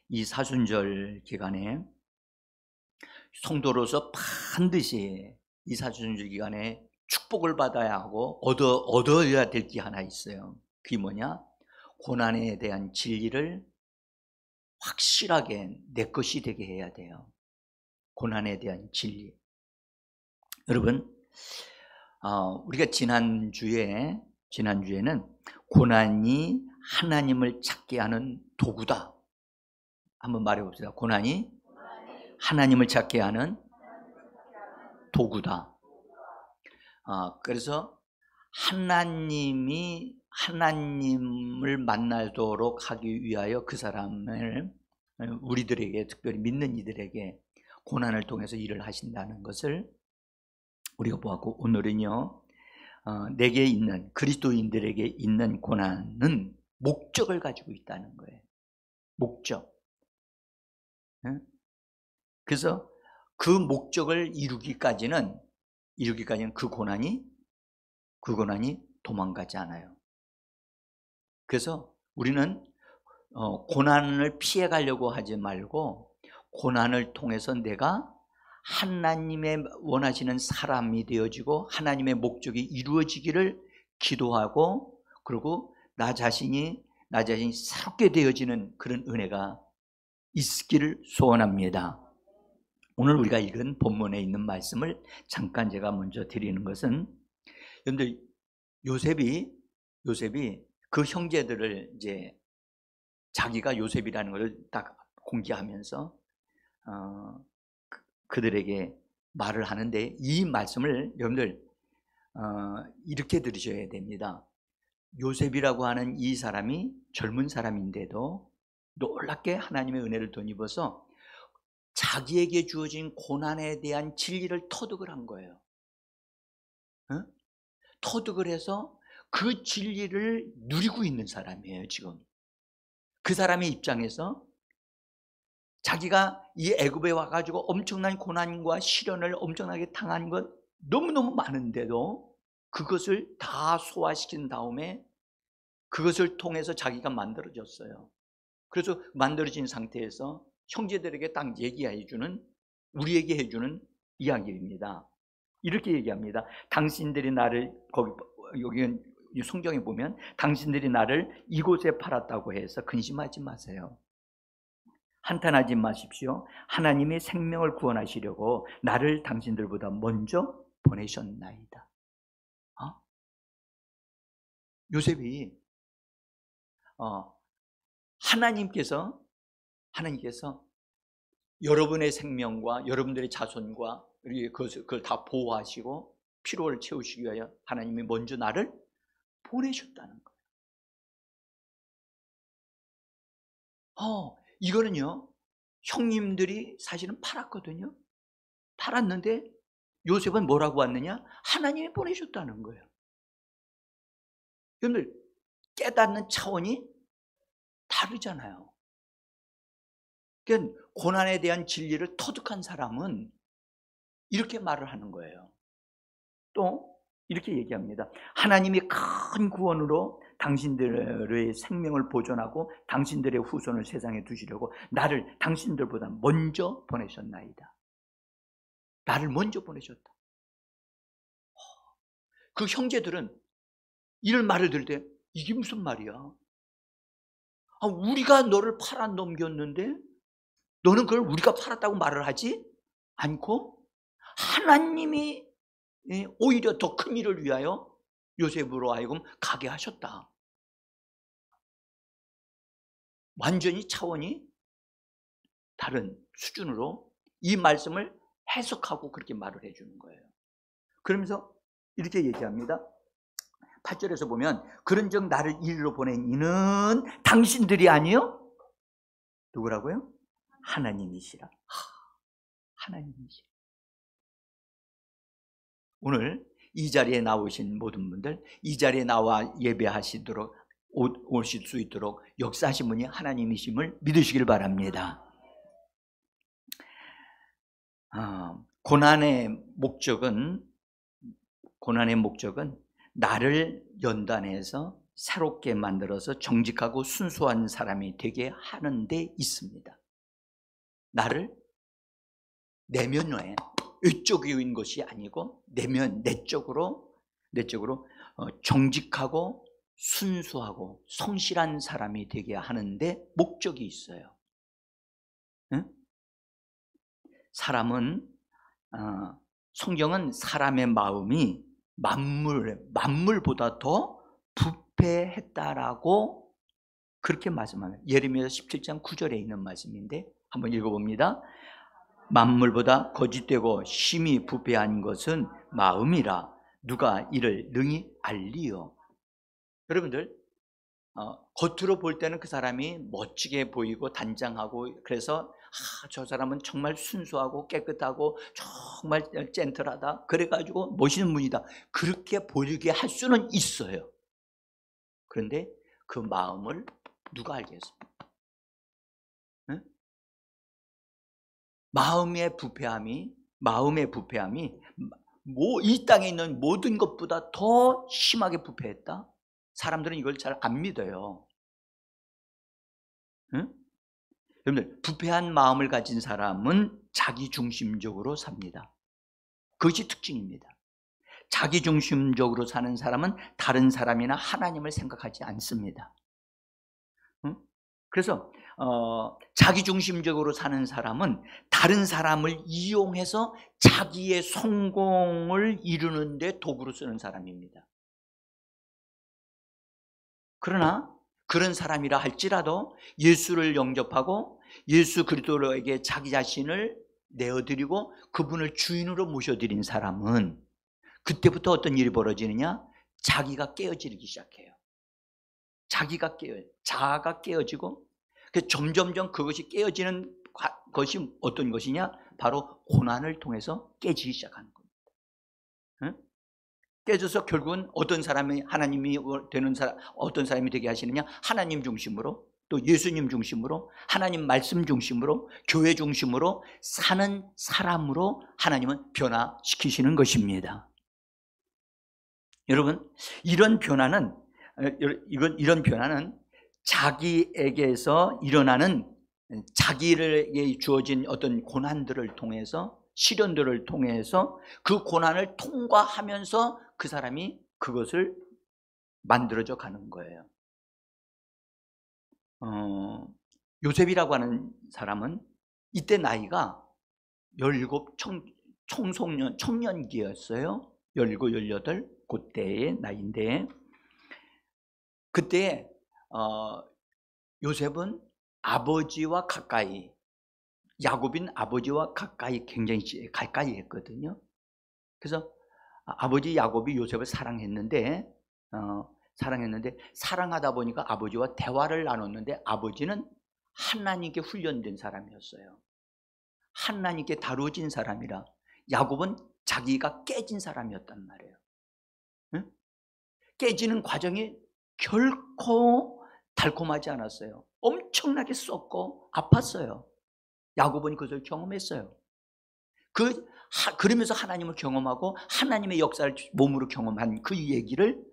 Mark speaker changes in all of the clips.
Speaker 1: 이 사순절 기간에 성도로서 반드시 이 사순절 기간에 축복을 받아야 하고 얻어야 될 게 하나 있어요. 그게 뭐냐? 고난에 대한 진리를 확실하게 내 것이 되게 해야 돼요. 고난에 대한 진리. 여러분, 우리가 지난주에는 고난이 하나님을 찾게 하는 도구다. 한번 말해봅시다. 고난이 하나님을 찾게 하는 도구다. 그래서 하나님을 만나도록 하기 위하여 그 사람을 우리들에게, 특별히 믿는 이들에게 고난을 통해서 일을 하신다는 것을 우리가 보았고, 오늘은요, 내게 있는, 그리스도인들에게 있는 고난은 목적을 가지고 있다는 거예요. 목적. 그래서 그 목적을 이루기까지는 그 고난이 도망가지 않아요. 그래서 우리는 고난을 피해 가려고 하지 말고, 고난을 통해서 내가 하나님의 원하시는 사람이 되어지고 하나님의 목적이 이루어지기를 기도하고, 그리고 나 자신이 새롭게 되어지는 그런 은혜가 있기를 소원합니다. 오늘 우리가 읽은 본문에 있는 말씀을 잠깐 제가 먼저 드리는 것은, 여러분들, 요셉이 그 형제들을 이제 자기가 요셉이라는 것을 딱 공개하면서 그들에게 말을 하는데, 이 말씀을 여러분들 이렇게 들으셔야 됩니다. 요셉이라고 하는 이 사람이 젊은 사람인데도 놀랍게 하나님의 은혜를 덧입어서 자기에게 주어진 고난에 대한 진리를 터득을 한 거예요. 터득을 해서 그 진리를 누리고 있는 사람이에요. 지금 그 사람의 입장에서 자기가 이 애굽에 와가지고 엄청난 고난과 시련을 엄청나게 당한 것 너무너무 많은데도 그것을 다 소화시킨 다음에 그것을 통해서 자기가 만들어졌어요. 그래서 만들어진 상태에서 형제들에게 딱 얘기해주는, 우리에게 해주는 이야기입니다. 이렇게 얘기합니다. 당신들이 나를, 여기 성경에 보면 당신들이 나를 이곳에 팔았다고 해서 근심하지 마세요. 한탄하지 마십시오. 하나님이 생명을 구원하시려고 나를 당신들보다 먼저 보내셨나이다. 요셉이 하나님께서 여러분의 생명과 여러분들의 자손과 그걸 다 보호하시고 필요를 채우시기 위하여 하나님이 먼저 나를 보내셨다는 거예요. 이거는요, 형님들이 사실은 팔았거든요. 팔았는데 요셉은 뭐라고 왔느냐? 하나님이 보내셨다는 거예요. 여러분들, 깨닫는 차원이 다르잖아요. 그러니까 고난에 대한 진리를 터득한 사람은 이렇게 말을 하는 거예요. 또 이렇게 얘기합니다. 하나님이 큰 구원으로 당신들의 생명을 보존하고 당신들의 후손을 세상에 두시려고 나를 당신들보다 먼저 보내셨나이다. 나를 먼저 보내셨다. 그 형제들은 이런 말을 들을 때 이게 무슨 말이야? 우리가 너를 팔아 넘겼는데 너는 그걸 우리가 팔았다고 말을 하지 않고 하나님이 오히려 더 큰 일을 위하여 요셉으로 하여금 가게 하셨다. 완전히 차원이 다른 수준으로 이 말씀을 해석하고 그렇게 말을 해주는 거예요. 그러면서 이렇게 얘기합니다. 8절에서 보면 그런즉 나를 이리로 보낸 이는 당신들이 아니요 누구라고요? 하나님이시라. 하나님이시라. 오늘 이 자리에 나오신 모든 분들, 이 자리에 나와 예배하시도록 오실 수 있도록 역사하신 분이 하나님이심을 믿으시길 바랍니다. 고난의 목적은 나를 연단해서 새롭게 만들어서 정직하고 순수한 사람이 되게 하는 데 있습니다. 나를 내면에 외적인 것이 아니고 내적으로 정직하고 순수하고 성실한 사람이 되게 하는데 목적이 있어요. 응? 사람은 성경은 사람의 마음이 만물보다 더 부패했다라고 그렇게 말씀합니다. 예레미야 17장 9절에 있는 말씀인데 한번 읽어봅니다. 만물보다 거짓되고 심히 부패한 것은 마음이라 누가 이를 능히 알리요. 여러분들 겉으로 볼 때는 그 사람이 멋지게 보이고 단장하고 그래서 저 사람은 정말 순수하고 깨끗하고 정말 젠틀하다 그래가지고 멋있는 분이다 그렇게 보이게 할 수는 있어요. 그런데 그 마음을 누가 알겠습니까? 응? 마음의 부패함이 이 땅에 있는 모든 것보다 더 심하게 부패했다? 사람들은 이걸 잘 안 믿어요. 응? 여러분들, 부패한 마음을 가진 사람은 자기중심적으로 삽니다. 그것이 특징입니다. 자기중심적으로 사는 사람은 다른 사람이나 하나님을 생각하지 않습니다. 응? 그래서 자기중심적으로 사는 사람은 다른 사람을 이용해서 자기의 성공을 이루는 데 도구로 쓰는 사람입니다. 그러나 그런 사람이라 할지라도 예수를 영접하고 예수 그리스도에게 자기 자신을 내어드리고 그분을 주인으로 모셔드린 사람은 그때부터 어떤 일이 벌어지느냐? 자기가 깨어지기 시작해요. 자아가 깨어지고 점점점 그것이 깨어지는 것이 어떤 것이냐? 바로 고난을 통해서 깨지기 시작하는 겁니다. 응? 깨져서 결국은 어떤 사람이 하나님이 되는 사람, 어떤 사람이 되게 하시느냐? 하나님 중심으로, 또 예수님 중심으로, 하나님 말씀 중심으로, 교회 중심으로 사는 사람으로 하나님은 변화시키시는 것입니다. 여러분, 이런 변화는 자기에게서 일어나는 자기에게 주어진 어떤 고난들을 통해서, 시련들을 통해서 그 고난을 통과하면서 그 사람이 그것을 만들어져 가는 거예요. 요셉이라고 하는 사람은 이때 나이가 17 청년기였어요. 17, 18 그때의 나이인데 그때 요셉은 아버지와 가까이, 야곱인 아버지와 굉장히 가까이 했거든요. 그래서 아버지 야곱이 요셉을 사랑했는데 사랑하다 보니까 아버지와 대화를 나눴는데 아버지는 하나님께 훈련된 사람이었어요. 하나님께 다루어진 사람이라 야곱은 자기가 깨진 사람이었단 말이에요. 응? 깨지는 과정이 결코 달콤하지 않았어요. 엄청나게 썩고 아팠어요. 야곱은 그것을 경험했어요. 그러면서 하나님을 경험하고 하나님의 역사를 몸으로 경험한 그 얘기를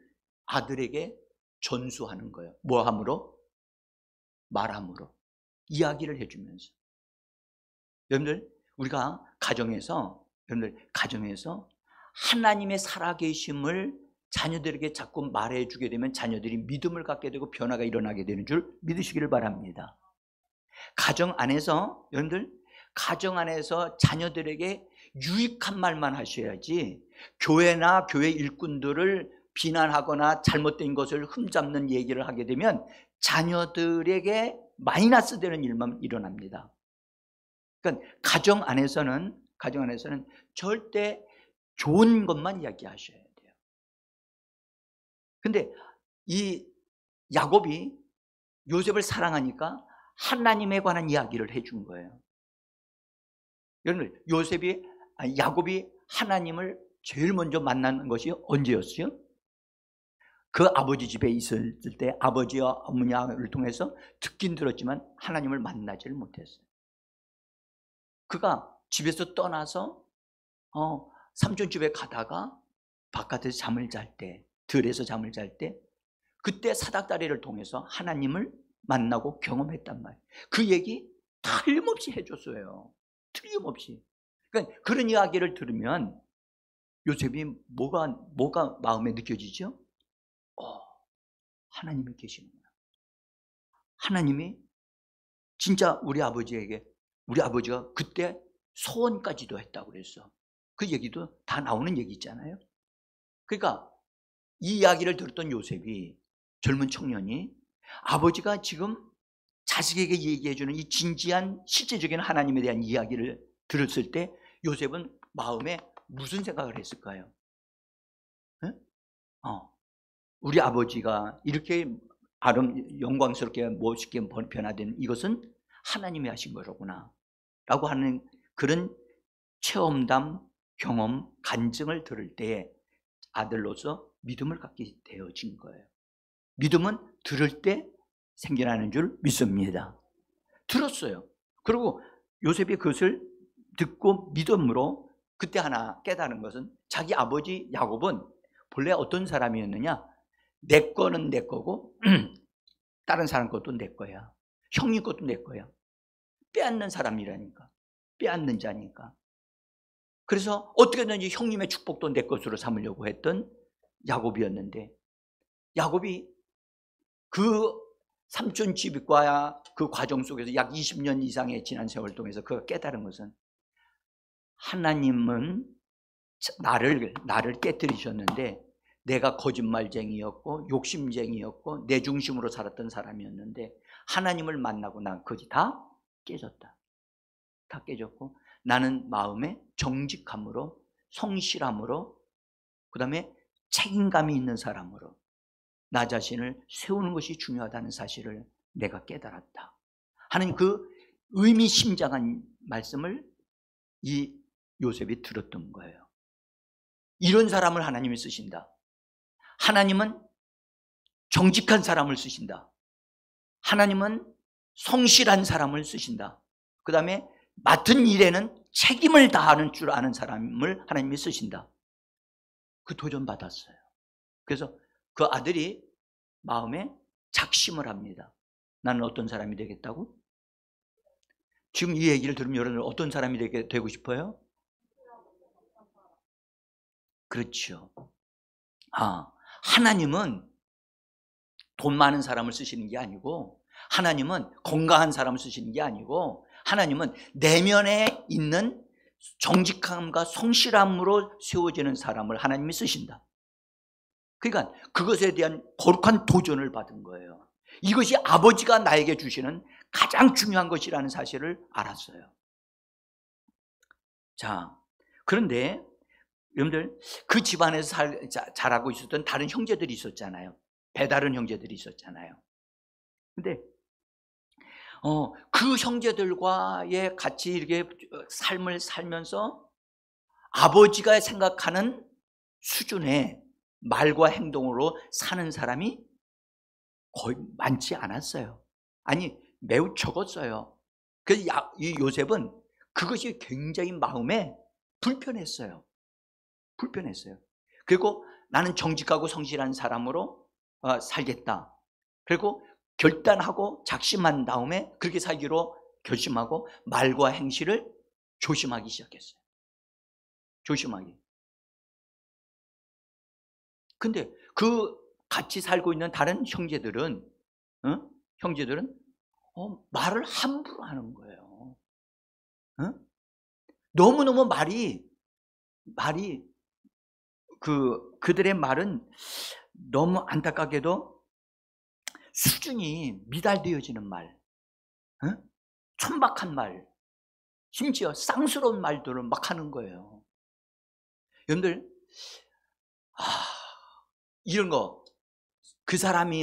Speaker 1: 아들에게 전수하는 거예요. 뭐함으로? 말함으로. 이야기를 해주면서. 여러분들, 우리가 가정에서 하나님의 살아계심을 자녀들에게 자꾸 말해주게 되면 자녀들이 믿음을 갖게 되고 변화가 일어나게 되는 줄 믿으시기를 바랍니다. 가정 안에서 자녀들에게 유익한 말만 하셔야지 교회나 교회 일꾼들을 비난하거나 잘못된 것을 흠잡는 얘기를 하게 되면 자녀들에게 마이너스 되는 일만 일어납니다. 그러니까 가정 안에서는 절대 좋은 것만 이야기하셔야 돼요. 근데 이 야곱이 요셉을 사랑하니까 하나님에 관한 이야기를 해준 거예요. 여러분, 야곱이 하나님을 제일 먼저 만난 것이 언제였어요? 그 아버지 집에 있을 때 아버지와 어머니를 통해서 듣긴 들었지만 하나님을 만나지를 못했어요. 그가 집에서 떠나서 삼촌 집에 가다가 바깥에서 잠을 잘 때, 들에서 잠을 잘 때 그때 사닥다리를 통해서 하나님을 만나고 경험했단 말이에요. 그 얘기 틀림없이 해줬어요. 틀림없이. 그러니까 그런 이야기를 들으면 요셉이 뭐가 마음에 느껴지죠? 하나님이 계시는구나. 하나님이 진짜 우리 아버지가 그때 소원까지도 했다고 그랬어. 그 얘기도 다 나오는 얘기 있잖아요. 그러니까 이 이야기를 들었던 요셉이, 젊은 청년이, 아버지가 지금 자식에게 얘기해주는 이 진지한 실제적인 하나님에 대한 이야기를 들었을 때 요셉은 마음에 무슨 생각을 했을까요? 네? 우리 아버지가 이렇게 영광스럽게 멋있게 변화된 이것은 하나님이 하신 거로구나 라고 하는 그런 체험담, 경험, 간증을 들을 때 아들로서 믿음을 갖게 되어진 거예요. 믿음은 들을 때 생겨나는 줄 믿습니다. 들었어요. 그리고 요셉이 그것을 듣고 믿음으로 그때 하나 깨달은 것은, 자기 아버지 야곱은 본래 어떤 사람이었느냐, 내 거는 내 거고 다른 사람 것도 내 거야, 형님 것도 내 거야. 빼앗는 사람이라니까, 빼앗는 자니까. 그래서 어떻게든지 형님의 축복도 내 것으로 삼으려고 했던 야곱이었는데, 야곱이 그 삼촌 집과 그 과정 속에서 약 20년 이상의 지난 세월 통해서 그가 깨달은 것은, 하나님은 나를 깨뜨리셨는데 내가 거짓말쟁이였고 욕심쟁이였고 내 중심으로 살았던 사람이었는데, 하나님을 만나고 난 그것이 다 깨졌다. 다 깨졌고 나는 마음에 정직함으로, 성실함으로, 그 다음에 책임감이 있는 사람으로 나 자신을 세우는 것이 중요하다는 사실을 내가 깨달았다 하는 그 의미심장한 말씀을 이 요셉이 들었던 거예요. 이런 사람을 하나님이 쓰신다. 하나님은 정직한 사람을 쓰신다. 하나님은 성실한 사람을 쓰신다. 그 다음에 맡은 일에는 책임을 다하는 줄 아는 사람을 하나님이 쓰신다. 그 도전받았어요. 그래서 그 아들이 마음에 작심을 합니다. 나는 어떤 사람이 되겠다고? 지금 이 얘기를 들으면 여러분 어떤 사람이 되고 싶어요? 그렇죠. 하나님은 돈 많은 사람을 쓰시는 게 아니고, 하나님은 건강한 사람을 쓰시는 게 아니고, 하나님은 내면에 있는 정직함과 성실함으로 세워지는 사람을 하나님이 쓰신다. 그러니까 그것에 대한 거룩한 도전을 받은 거예요. 이것이 아버지가 나에게 주시는 가장 중요한 것이라는 사실을 알았어요. 자, 그런데 여러분들, 그 집안에서 자라고 있었던 다른 형제들이 있었잖아요. 배다른 형제들이 있었잖아요. 근데 그 형제들과의 같이 이렇게 삶을 살면서 아버지가 생각하는 수준의 말과 행동으로 사는 사람이 거의 많지 않았어요. 아니, 매우 적었어요. 그래서 이 요셉은 그것이 굉장히 마음에 불편했어요. 그리고 나는 정직하고 성실한 사람으로 살겠다. 그리고 결단하고 작심한 다음에 그렇게 살기로 결심하고 말과 행실을 조심하기 시작했어요. 조심하기. 근데 그 같이 살고 있는 다른 형제들은 말을 함부로 하는 거예요. 너무너무 말이 그들의 말은 너무 안타깝게도 수준이 미달되어지는 말, 천박한 말, 심지어 쌍스러운 말들을 막 하는 거예요. 여러분들, 이런 거, 그 사람이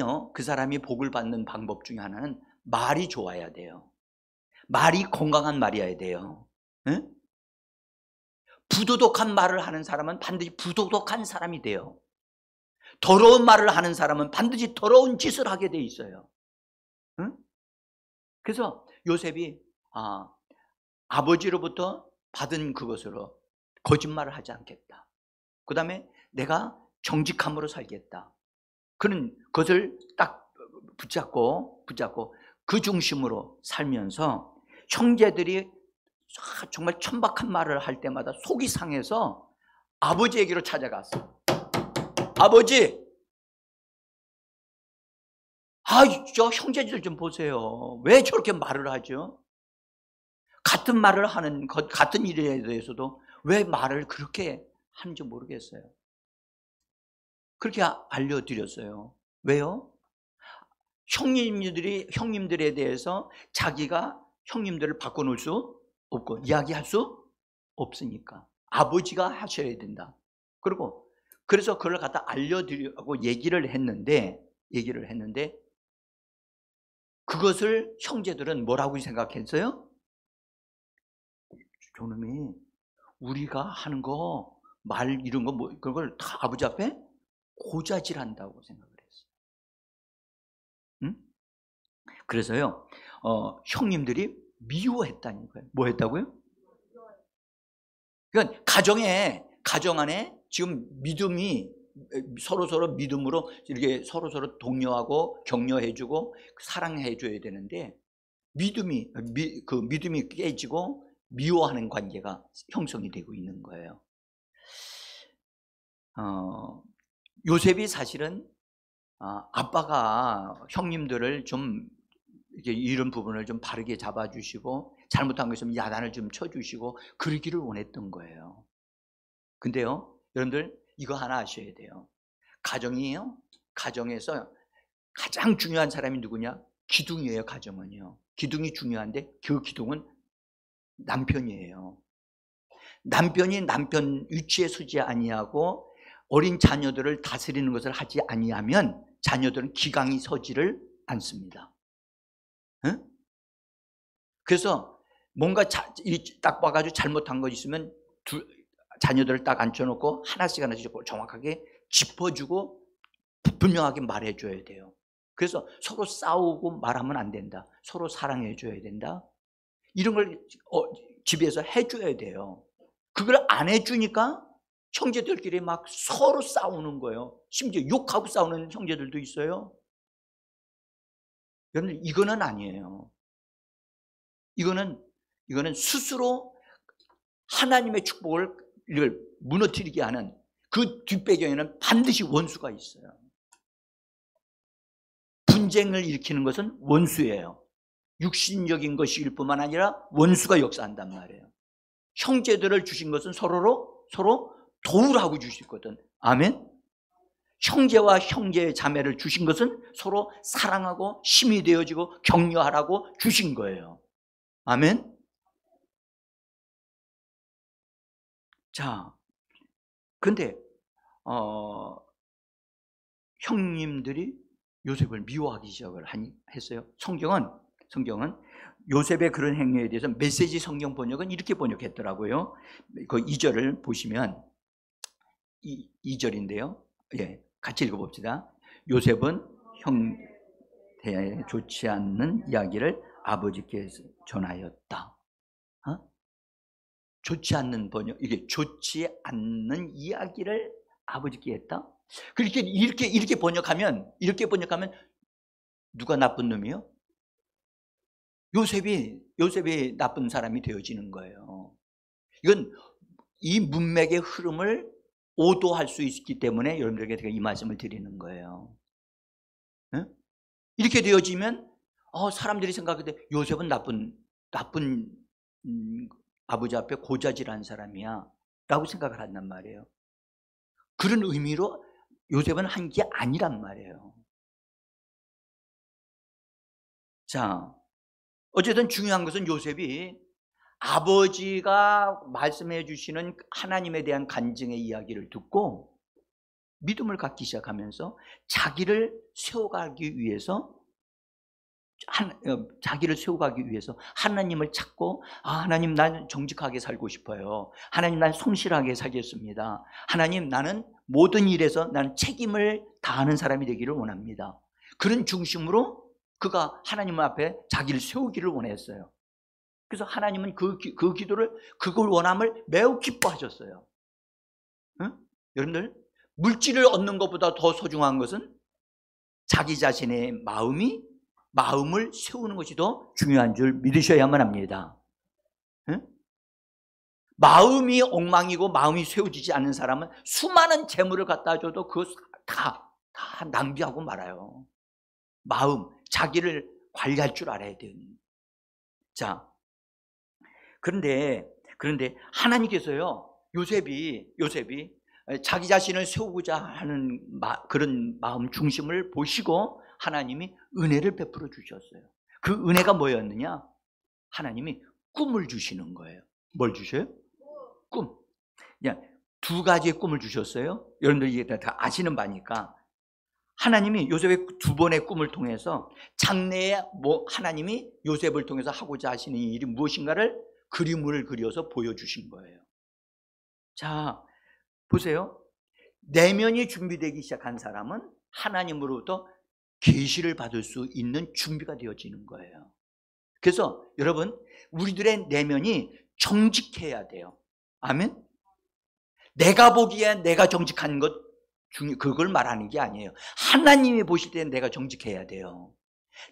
Speaker 1: 복을 받는 방법 중에 하나는 말이 좋아야 돼요. 말이 건강한 말이어야 돼요. 부도덕한 말을 하는 사람은 반드시 부도덕한 사람이 돼요. 더러운 말을 하는 사람은 반드시 더러운 짓을 하게 돼 있어요. 그래서 요셉이 아버지로부터 받은 그것으로 거짓말을 하지 않겠다. 그 다음에 내가 정직함으로 살겠다. 그런 것을 딱 붙잡고 그 중심으로 살면서 형제들이 정말 천박한 말을 할 때마다 속이 상해서 아버지에게로 찾아갔어. 아버지, 저 형제들 좀 보세요. 왜 저렇게 말을 하죠? 같은 말을 하는 같은 일에 대해서도 왜 말을 그렇게 하는지 모르겠어요. 그렇게 알려드렸어요. 왜요? 형님들에 대해서 자기가 형님들을 바꿔놓을 수 없고 이야기할 수 없으니까 아버지가 하셔야 된다. 그래서 그걸 갖다 알려드리고 얘기를 했는데 그것을 형제들은 뭐라고 생각했어요? 저놈이 우리가 하는 거, 말 이런 거 그걸 다 아버지 앞에 고자질한다고 생각을 했어요. 응? 그래서요, 형님들이 미워했다는 거예요. 뭐 했다고요? 그러니까 가정 안에 지금 믿음이 서로 믿음으로 이렇게 서로 독려하고 격려해주고 사랑해줘야 되는데 믿음이 깨지고 미워하는 관계가 형성이 되고 있는 거예요. 요셉이 사실은 아빠가 형님들을 좀 이런 부분을 좀 바르게 잡아주시고 잘못한 것이면 야단을 좀 쳐주시고 그러기를 원했던 거예요. 근데요, 여러분들 이거 하나 아셔야 돼요. 가정에서 가장 중요한 사람이 누구냐? 기둥이에요. 가정은요. 기둥이 중요한데 그 기둥은 남편이에요. 남편이 남편 위치에 서지 아니하고 어린 자녀들을 다스리는 것을 하지 아니하면 자녀들은 기강이 서지를 않습니다. 응? 그래서 뭔가 딱 봐가지고 잘못한 거 있으면 자녀들을 딱 앉혀놓고 하나씩 정확하게 짚어주고 분명하게 말해줘야 돼요. 그래서 서로 싸우고 말하면 안 된다. 서로 사랑해줘야 된다. 이런 걸 집에서 해줘야 돼요. 그걸 안 해주니까 형제들끼리 막 서로 싸우는 거예요. 심지어 욕하고 싸우는 형제들도 있어요. 여러분, 이거는 아니에요. 이거는 스스로 하나님의 축복을 무너뜨리게 하는 그 뒷배경에는 반드시 원수가 있어요. 분쟁을 일으키는 것은 원수예요. 육신적인 것일 뿐만 아니라 원수가 역사한단 말이에요. 형제들을 주신 것은 서로 도우라고 주셨거든. 아멘. 형제와 형제 자매를 주신 것은 서로 사랑하고 힘이 되어지고 격려하라고 주신 거예요. 아멘. 자, 근데 형님들이 요셉을 미워하기 시작을 했어요. 성경은 요셉의 그런 행위에 대해서 메시지 성경 번역은 이렇게 번역했더라고요. 그 2절을 보시면 2절인데요. 예, 같이 읽어봅시다. 요셉은 형태에 좋지 않는 이야기를 아버지께 전하였다. 좋지 않는 번역, 이게 좋지 않는 이야기를 아버지께 했다. 이렇게 번역하면 누가 나쁜 놈이요? 요셉이 나쁜 사람이 되어지는 거예요. 이건 이 문맥의 흐름을 오도할 수 있기 때문에 여러분들에게 제가 이 말씀을 드리는 거예요. 네? 이렇게 되어지면 사람들이 생각할 때 요셉은 나쁜 아버지 앞에 고자질한 사람이야 라고 생각을 한단 말이에요. 그런 의미로 요셉은 한 게 아니란 말이에요. 자, 어쨌든 중요한 것은 요셉이 아버지가 말씀해 주시는 하나님에 대한 간증의 이야기를 듣고 믿음을 갖기 시작하면서 자기를 세워가기 위해서 하나님을 찾고 하나님, 나는 정직하게 살고 싶어요. 하나님, 난 성실하게 살겠습니다. 하나님, 나는 모든 일에서 나는 책임을 다하는 사람이 되기를 원합니다. 그런 중심으로 그가 하나님 앞에 자기를 세우기를 원했어요. 그래서 하나님은 그걸 원함을 매우 기뻐하셨어요. 응? 여러분들, 물질을 얻는 것보다 더 소중한 것은 자기 자신의 마음을 세우는 것이 더 중요한 줄 믿으셔야만 합니다. 응? 마음이 엉망이고 마음이 세워지지 않는 사람은 수많은 재물을 갖다 줘도 그것 다 낭비하고 말아요. 마음, 자기를 관리할 줄 알아야 돼요. 자, 그런데 하나님께서요, 요셉이 자기 자신을 세우고자 하는 그런 마음 중심을 보시고 하나님이 은혜를 베풀어 주셨어요. 그 은혜가 뭐였느냐? 하나님이 꿈을 주시는 거예요. 뭘 주셔요? 꿈. 그냥 두 가지의 꿈을 주셨어요. 여러분들 이게 다 아시는 바니까. 하나님이 요셉의 두 번의 꿈을 통해서 장래에 하나님이 요셉을 통해서 하고자 하시는 일이 무엇인가를 그림을 그려서 보여주신 거예요. 자, 보세요. 내면이 준비되기 시작한 사람은 하나님으로부터 계시를 받을 수 있는 준비가 되어지는 거예요. 그래서 여러분, 우리들의 내면이 정직해야 돼요. 아멘? 내가 보기에 내가 정직한 것, 그걸 말하는 게 아니에요. 하나님이 보실 때는 내가 정직해야 돼요.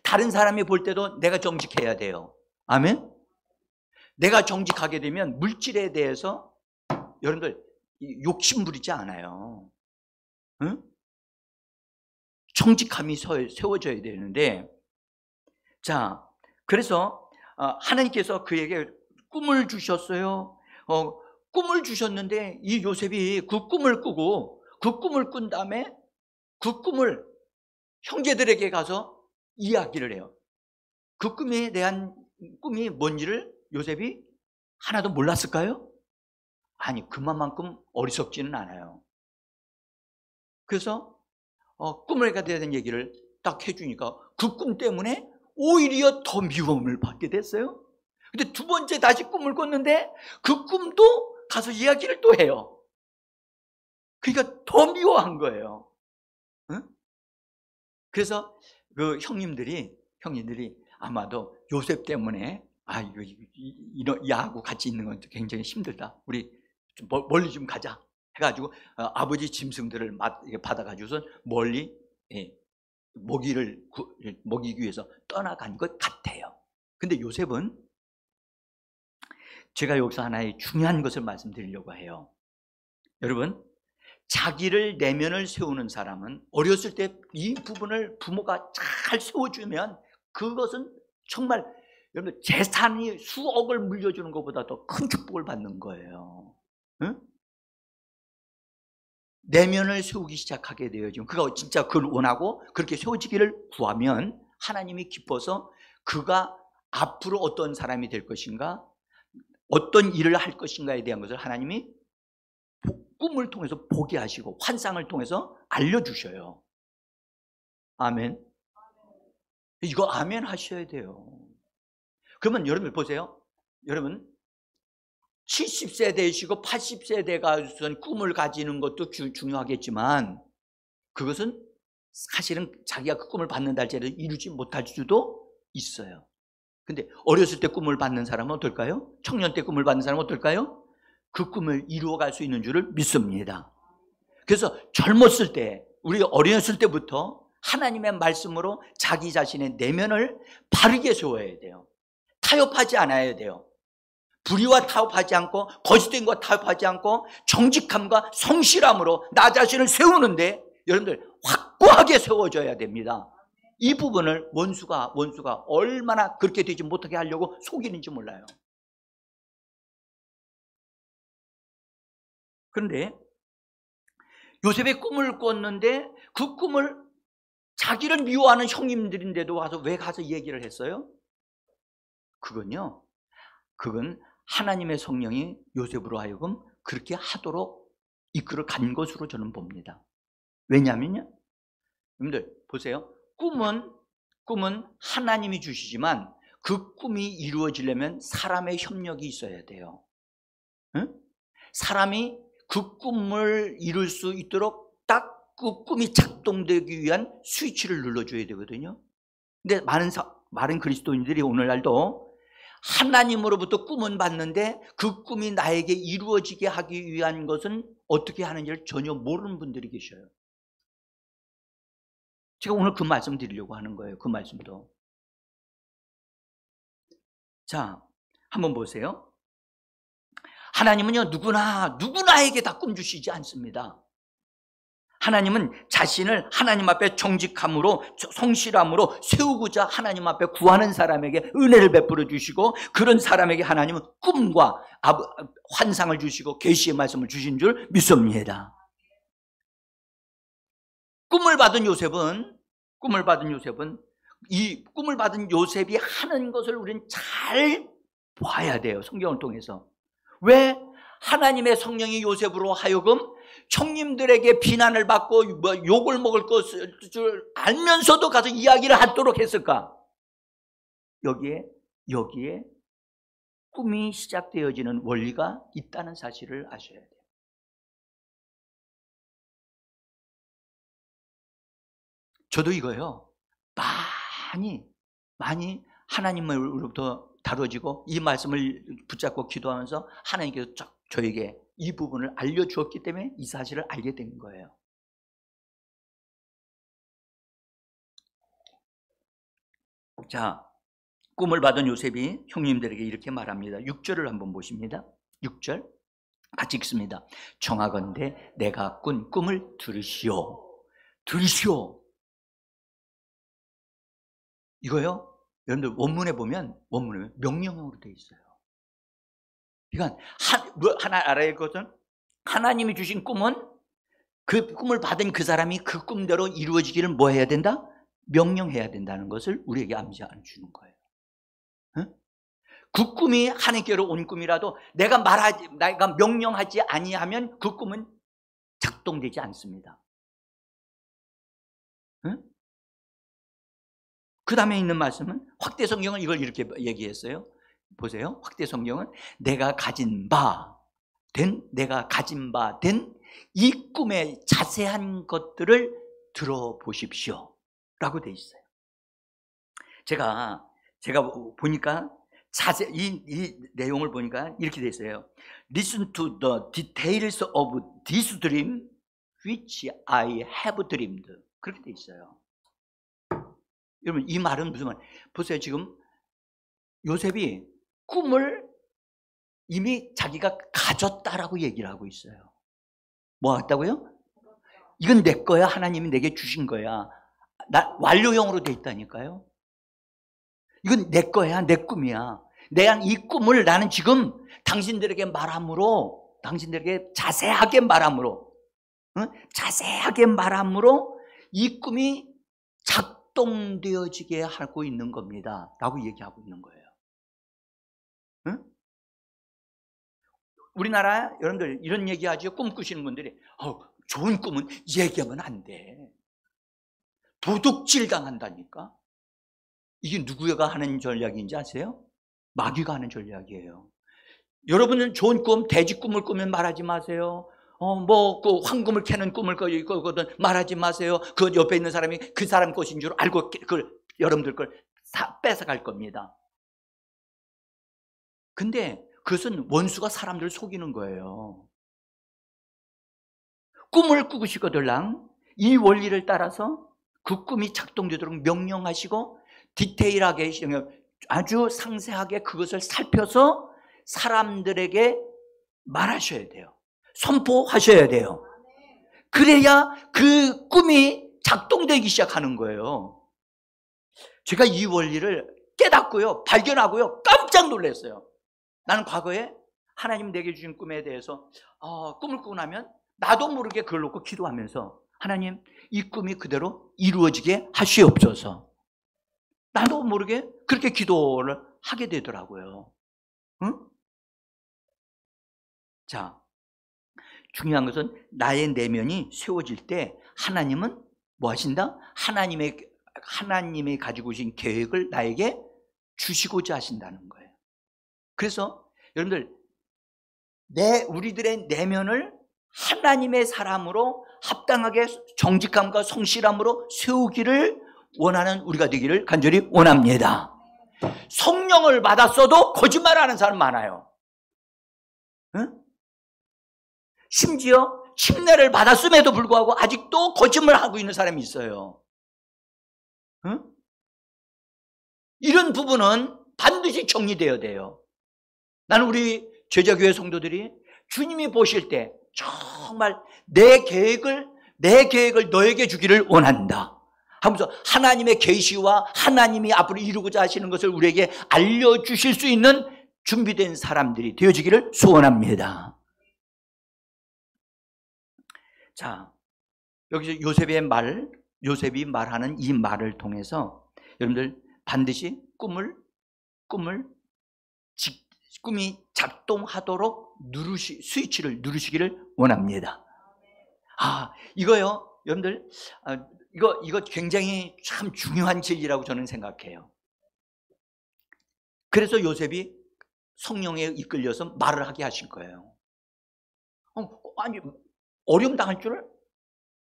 Speaker 1: 다른 사람이 볼 때도 내가 정직해야 돼요. 아멘? 내가 정직하게 되면 물질에 대해서 여러분들 욕심 부리지 않아요. 응? 정직함이 세워져야 되는데, 자, 그래서 하나님께서 그에게 꿈을 주셨어요. 꿈을 주셨는데 이 요셉이 그 꿈을 꾸고 그 꿈을 꾼 다음에 그 꿈을 형제들에게 가서 이야기를 해요. 그 꿈에 대한 꿈이 뭔지를 요셉이 하나도 몰랐을까요? 아니, 그만큼 어리석지는 않아요. 그래서 꿈을 가져야 되는 얘기를 딱 해주니까 그 꿈 때문에 오히려 더 미움을 받게 됐어요. 근데 두 번째 다시 꿈을 꿨는데 그 꿈도 가서 이야기를 또 해요. 그러니까 더 미워한 거예요. 응? 그래서 그 형님들이 아마도 요셉 때문에 이런 야하고 같이 있는 건 굉장히 힘들다. 우리 좀 멀리 좀 가자 해가지고 아버지 짐승들을 받아가지고서 멀리 먹이기 위해서 떠나간 것 같아요. 근데 요셉은 제가 여기서 하나의 중요한 것을 말씀드리려고 해요. 여러분, 자기를 내면을 세우는 사람은 어렸을 때 이 부분을 부모가 잘 세워주면 그것은 정말 여러분 재산이 수억을 물려주는 것보다 더 큰 축복을 받는 거예요. 응? 내면을 세우기 시작하게 돼요. 지금 그가 진짜 그걸 원하고 그렇게 세워지기를 구하면 하나님이 기뻐서 그가 앞으로 어떤 사람이 될 것인가, 어떤 일을 할 것인가에 대한 것을 하나님이 꿈을 통해서 보게 하시고 환상을 통해서 알려주셔요. 아멘. 이거 아멘 하셔야 돼요. 그러면 여러분 보세요. 여러분 70세 되시고 80세 돼가지고선 꿈을 가지는 것도 중요하겠지만 그것은 사실은 자기가 그 꿈을 받는다 할지라도 이루지 못할 수도 있어요. 근데 어렸을 때 꿈을 받는 사람은 어떨까요? 청년 때 꿈을 받는 사람은 어떨까요? 그 꿈을 이루어갈 수 있는 줄을 믿습니다. 그래서 젊었을 때, 우리 어렸을 때부터 하나님의 말씀으로 자기 자신의 내면을 바르게 세워야 돼요. 타협하지 않아야 돼요. 불의와 타협하지 않고 거짓된 것 타협하지 않고 정직함과 성실함으로 나 자신을 세우는데 여러분들 확고하게 세워져야 됩니다. 이 부분을 원수가 얼마나 그렇게 되지 못하게 하려고 속이는지 몰라요. 그런데 요셉의 꿈을 꿨는데 그 꿈을 자기를 미워하는 형님들인데도 와서 왜 가서 얘기를 했어요? 그건 하나님의 성령이 요셉으로 하여금 그렇게 하도록 이끌어 간 것으로 저는 봅니다. 왜냐하면요, 여러분들 보세요. 꿈은 하나님이 주시지만 그 꿈이 이루어지려면 사람의 협력이 있어야 돼요. 응? 사람이 그 꿈을 이룰 수 있도록 딱 그 꿈이 작동되기 위한 스위치를 눌러줘야 되거든요. 근데 많은 그리스도인들이 오늘날도 하나님으로부터 꿈은 봤는데 그 꿈이 나에게 이루어지게 하기 위한 것은 어떻게 하는지를 전혀 모르는 분들이 계셔요. 제가 오늘 그 말씀 드리려고 하는 거예요. 그 말씀도. 자, 한번 보세요. 하나님은요, 누구나에게 다 꿈 주시지 않습니다. 하나님은 자신을 하나님 앞에 정직함으로, 성실함으로 세우고자 하나님 앞에 구하는 사람에게 은혜를 베풀어 주시고, 그런 사람에게 하나님은 꿈과 환상을 주시고 계시의 말씀을 주신 줄 믿습니다. 꿈을 받은 요셉은 이 꿈을 받은 요셉이 하는 것을 우리는 잘 봐야 돼요. 성경을 통해서. 왜? 하나님의 성령이 요셉으로 하여금 형님들에게 비난을 받고 욕을 먹을 것을 알면서도 가서 이야기를 하도록 했을까? 여기에 꿈이 시작되어지는 원리가 있다는 사실을 아셔야 돼요. 저도 이거요, 많이 하나님으로부터 다뤄지고 이 말씀을 붙잡고 기도하면서 하나님께서 저에게 이 부분을 알려주었기 때문에 이 사실을 알게 된 거예요. 자, 꿈을 받은 요셉이 형님들에게 이렇게 말합니다. 6절을 한번 보십니다. 6절 같이 읽습니다. 청하건대 내가 꾼 꿈을 들으시오. 이거요, 여러분들 원문에 보면 명령형으로 되어 있어요. 그러니까 하나 알아야 할 것은, 하나님이 주신 꿈은 그 꿈을 받은 그 사람이 그 꿈대로 이루어지기를 뭐 해야 된다? 명령해야 된다는 것을 우리에게 암시해 주는 거예요. 응? 그 꿈이 하나님께로 온 꿈이라도 내가 명령하지 아니하면 그 꿈은 작동되지 않습니다. 응? 그 다음에 있는 말씀은, 확대 성경은 이걸 이렇게 얘기했어요. 보세요. 확대 성경은 내가 가진 바 된 이 꿈의 자세한 것들을 들어보십시오 라고 돼 있어요. 제가 보니까 이 내용을 보니까 이렇게 돼 있어요. Listen to the details of this dream which I have dreamed. 그렇게 돼 있어요. 여러분, 이 말은 무슨 말? 보세요. 지금 요셉이 꿈을 이미 자기가 가졌다라고 얘기를 하고 있어요. 뭐 했다고요? 이건 내 거야. 하나님이 내게 주신 거야. 완료형으로 돼 있다니까요. 이건 내 거야. 내 꿈이야. 이 꿈을 나는 지금 당신들에게 자세하게 말함으로 이 꿈이 작동되어지게 하고 있는 겁니다 라고 얘기하고 있는 거예요. 응? 우리나라 여러분들 이런 얘기하죠. 꿈 꾸시는 분들이 좋은 꿈은 얘기하면 안 돼. 도둑질 당한다니까. 이게 누구가 하는 전략인지 아세요? 마귀가 하는 전략이에요. 여러분은 좋은 꿈, 돼지 꿈을 꾸면 말하지 마세요. 그 황금을 캐는 꿈을 꾸거든 말하지 마세요. 그 옆에 있는 사람이 그 사람 것인 줄 알고 여러분들 걸 뺏어갈 겁니다. 근데 그것은 원수가 사람들을 속이는 거예요. 꿈을 꾸시거들랑 이 원리를 따라서 그 꿈이 작동되도록 명령하시고 디테일하게 아주 상세하게 그것을 살펴서 사람들에게 말하셔야 돼요. 선포하셔야 돼요. 그래야 그 꿈이 작동되기 시작하는 거예요. 제가 이 원리를 깨닫고요, 발견하고요, 깜짝 놀랐어요. 나는 과거에 하나님 내게 주신 꿈에 대해서 꿈을 꾸고 나면 나도 모르게 그걸 놓고 기도하면서, 하나님 이 꿈이 그대로 이루어지게 하시옵소서. 나도 모르게 그렇게 기도를 하게 되더라고요. 응? 자, 중요한 것은 나의 내면이 세워질 때 하나님은 뭐 하신다? 하나님이 가지고 오신 계획을 나에게 주시고자 하신다는 거예요. 그래서 여러분들, 우리들의 내면을 하나님의 사람으로 합당하게 정직함과 성실함으로 세우기를 원하는 우리가 되기를 간절히 원합니다. 성령을 받았어도 거짓말하는 사람 많아요. 응? 심지어 침례를 받았음에도 불구하고 아직도 거짓말하고 있는 사람이 있어요. 응? 이런 부분은 반드시 정리되어야 돼요. 나는 우리 제자교회 성도들이 주님이 보실 때 정말 내 계획을 너에게 주기를 원한다 하면서 하나님의 계시와 하나님이 앞으로 이루고자 하시는 것을 우리에게 알려주실 수 있는 준비된 사람들이 되어지기를 소원합니다. 자, 여기서 요셉이 말하는 이 말을 통해서 여러분들 반드시 꿈이 작동하도록 스위치를 누르시기를 원합니다. 이거요, 여러분들, 이거 굉장히 참 중요한 진리라고 저는 생각해요. 그래서 요셉이 성령에 이끌려서 말을 하게 하신 거예요. 아니, 어려움 당할 줄을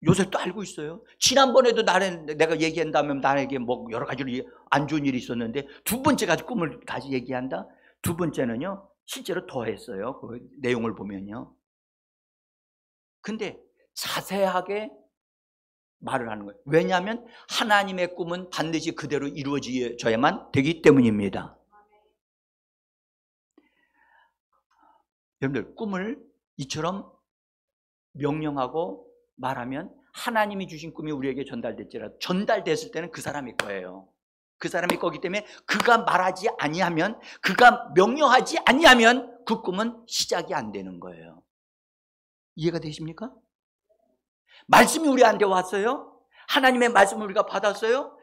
Speaker 1: 요셉도 알고 있어요. 지난번에도 내가 얘기한다면 나에게 뭐 여러 가지로 안 좋은 일이 있었는데 두 번째 가지 꿈을 다시 얘기한다. 두 번째는요, 실제로 더했어요. 그 내용을 보면요. 근데 자세하게 말을 하는 거예요. 왜냐하면 하나님의 꿈은 반드시 그대로 이루어져야만 되기 때문입니다. 여러분들, 꿈을 이처럼 명령하고 말하면 하나님이 주신 꿈이 우리에게 전달됐을 때는 그 사람이 거예요. 그 사람이 거기 때문에 그가 말하지 아니하면, 그가 명령하지 아니하면 그 꿈은 시작이 안 되는 거예요. 이해가 되십니까? 말씀이 우리한테 왔어요. 하나님의 말씀을 우리가 받았어요.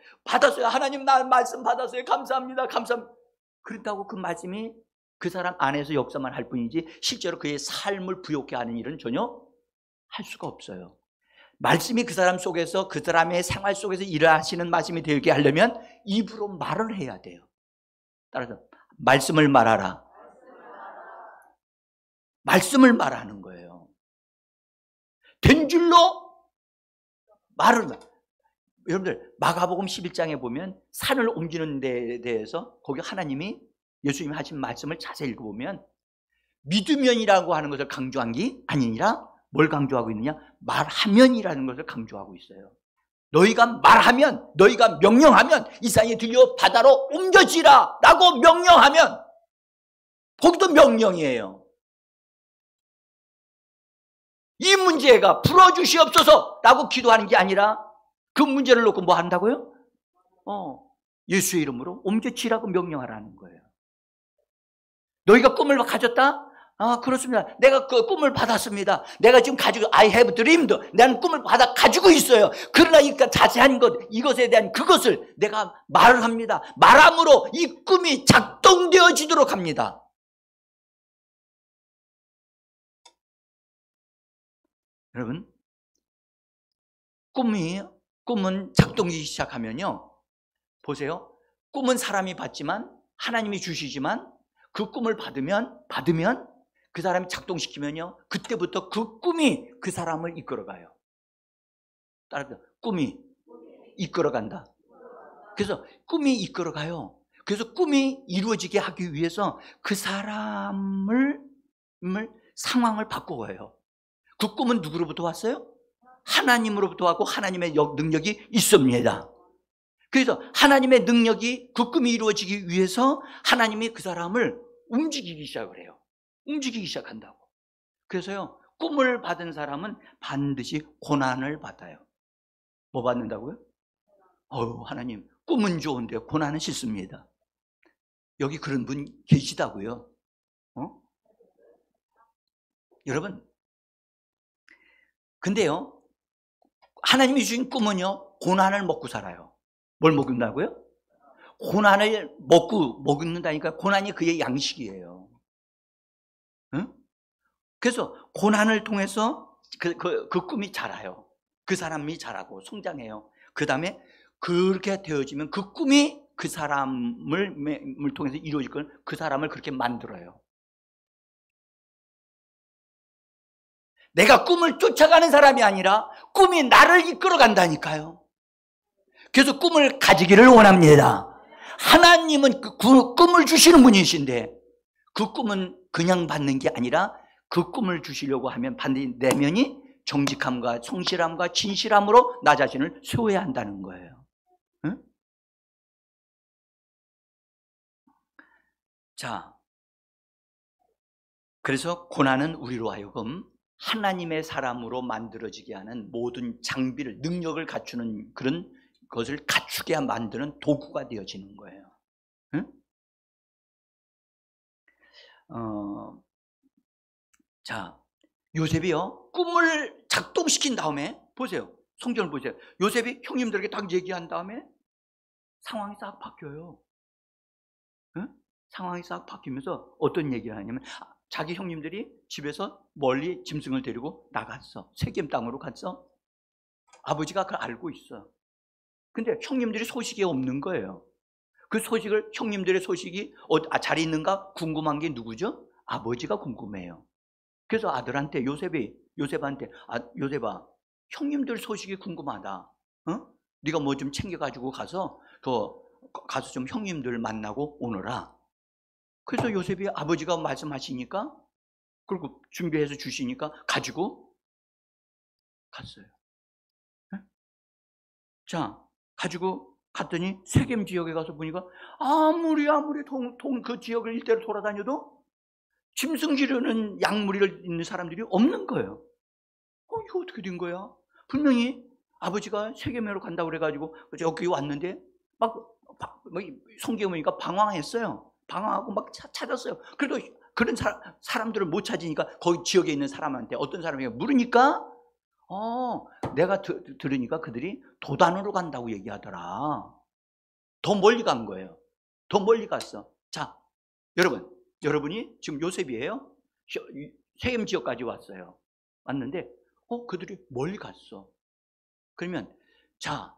Speaker 1: 하나님 나 말씀 받았어요. 감사합니다. 그렇다고 그 말씀이 그 사람 안에서 역사만 할 뿐이지 실제로 그의 삶을 부욕케 하는 일은 전혀 할 수가 없어요. 말씀이 그 사람 속에서, 그 사람의 생활 속에서 일하시는 말씀이 되게 하려면 입으로 말을 해야 돼요. 따라서 말씀을 말하라. 말씀을 말하는 거예요. 된 줄로 말을. 여러분들, 마가복음 11장에 보면 산을 옮기는 데에 대해서 거기 하나님이 예수님이 하신 말씀을 자세히 읽어보면 믿으면이라고 하는 것을 강조한 게 아니라 뭘 강조하고 있느냐? 말하면이라는 것을 강조하고 있어요. 너희가 말하면, 너희가 명령하면 이 산이 들려 바다로 옮겨지라 라고 명령하면, 거기도 명령이에요. 이 문제가 풀어주시옵소서 라고 기도하는 게 아니라 그 문제를 놓고 뭐 한다고요? 예수의 이름으로 옮겨지라고 명령하라는 거예요. 너희가 꿈을 가졌다? 그렇습니다. 내가 그 꿈을 받았습니다. 내가 지금 I have dreamed. 나는 꿈을 가지고 있어요. 그러나 자세한 이것에 대한 그것을 내가 말을 합니다. 말함으로 이 꿈이 작동되어지도록 합니다. 여러분, 꿈은 작동되기 시작하면요. 보세요. 꿈은 사람이 받지만, 하나님이 주시지만, 그 꿈을 받으면 그 사람이 작동시키면요, 그때부터 그 꿈이 그 사람을 이끌어가요. 따라서 꿈이 이끌어간다. 그래서 꿈이 이끌어가요. 그래서 꿈이 이루어지게 하기 위해서 그 사람을 상황을 바꾸어요. 그 꿈은 누구로부터 왔어요? 하나님으로부터 왔고 하나님의 능력이 있습니다. 그래서 하나님의 능력이, 그 꿈이 이루어지기 위해서 하나님이 그 사람을 움직이기 시작을 해요. 움직이기 시작한다고. 그래서요, 꿈을 받은 사람은 반드시 고난을 받아요. 뭐 받는다고요? 하나님, 꿈은 좋은데 고난은 싫습니다. 여기 그런 분 계시다고요. 여러분, 근데요, 하나님이 주신 꿈은요, 고난을 먹고 살아요. 뭘 먹는다고요? 고난을 먹는다니까. 고난이 그의 양식이에요. 응? 그래서 고난을 통해서 그 꿈이 자라요. 그 사람이 자라고 성장해요. 그 다음에 그렇게 되어지면 그 꿈이 그 사람을 통해서 이루어질 건 그 사람을 그렇게 만들어요. 내가 꿈을 쫓아가는 사람이 아니라 꿈이 나를 이끌어 간다니까요. 그래서 꿈을 가지기를 원합니다. 하나님은 그 꿈을 주시는 분이신데 그 꿈은 그냥 받는 게 아니라 그 꿈을 주시려고 하면 반드시 내면이 정직함과 성실함과 진실함으로 나 자신을 세워야 한다는 거예요. 응? 자, 그래서 고난은 우리로 하여금 하나님의 사람으로 만들어지게 하는 모든 장비를, 능력을 갖추는 그런 것을 갖추게 만드는 도구가 되어지는 거예요. 응? 자, 요셉이요, 꿈을 작동시킨 다음에, 보세요. 성경을 보세요. 요셉이 형님들에게 딱 얘기한 다음에 상황이 싹 바뀌어요. 응? 상황이 싹 바뀌면서 어떤 얘기를 하냐면, 자기 형님들이 집에서 멀리 짐승을 데리고 나갔어. 세겜 땅으로 갔어. 아버지가 그걸 알고 있어. 근데 형님들이 소식이 없는 거예요. 그 소식을, 형님들의 소식이 잘 있는가 궁금한 게 누구죠? 아버지가 궁금해요. 그래서 아들한테, 요셉한테, 요셉아, 형님들 소식이 궁금하다. 네가 뭐 좀 챙겨가지고 가서 좀 형님들 만나고 오너라. 그래서 요셉이 아버지가 말씀하시니까, 그리고 준비해서 주시니까 가지고 갔어요. 자, 가지고 갔더니 세겜 지역에 가서 보니까 아무리 그 지역을 일대로 돌아다녀도 짐승 기르는 약물이 있는 사람들이 없는 거예요. 이거 어떻게 된 거야? 분명히 아버지가 세겜으로 간다고 그래가지고 여기 왔는데 막 성경에 보니까 방황했어요. 방황하고 막 찾았어요. 그래도 그런 사람들을 못 찾으니까 거기 지역에 있는 사람한테, 어떤 사람에게 물으니까 내가 들으니까 그들이 도단으로 간다고 얘기하더라. 더 멀리 간 거예요. 더 멀리 갔어. 자, 여러분이 지금 요셉이에요. 세겜 지역까지 왔어요. 왔는데 그들이 멀리 갔어. 그러면 자,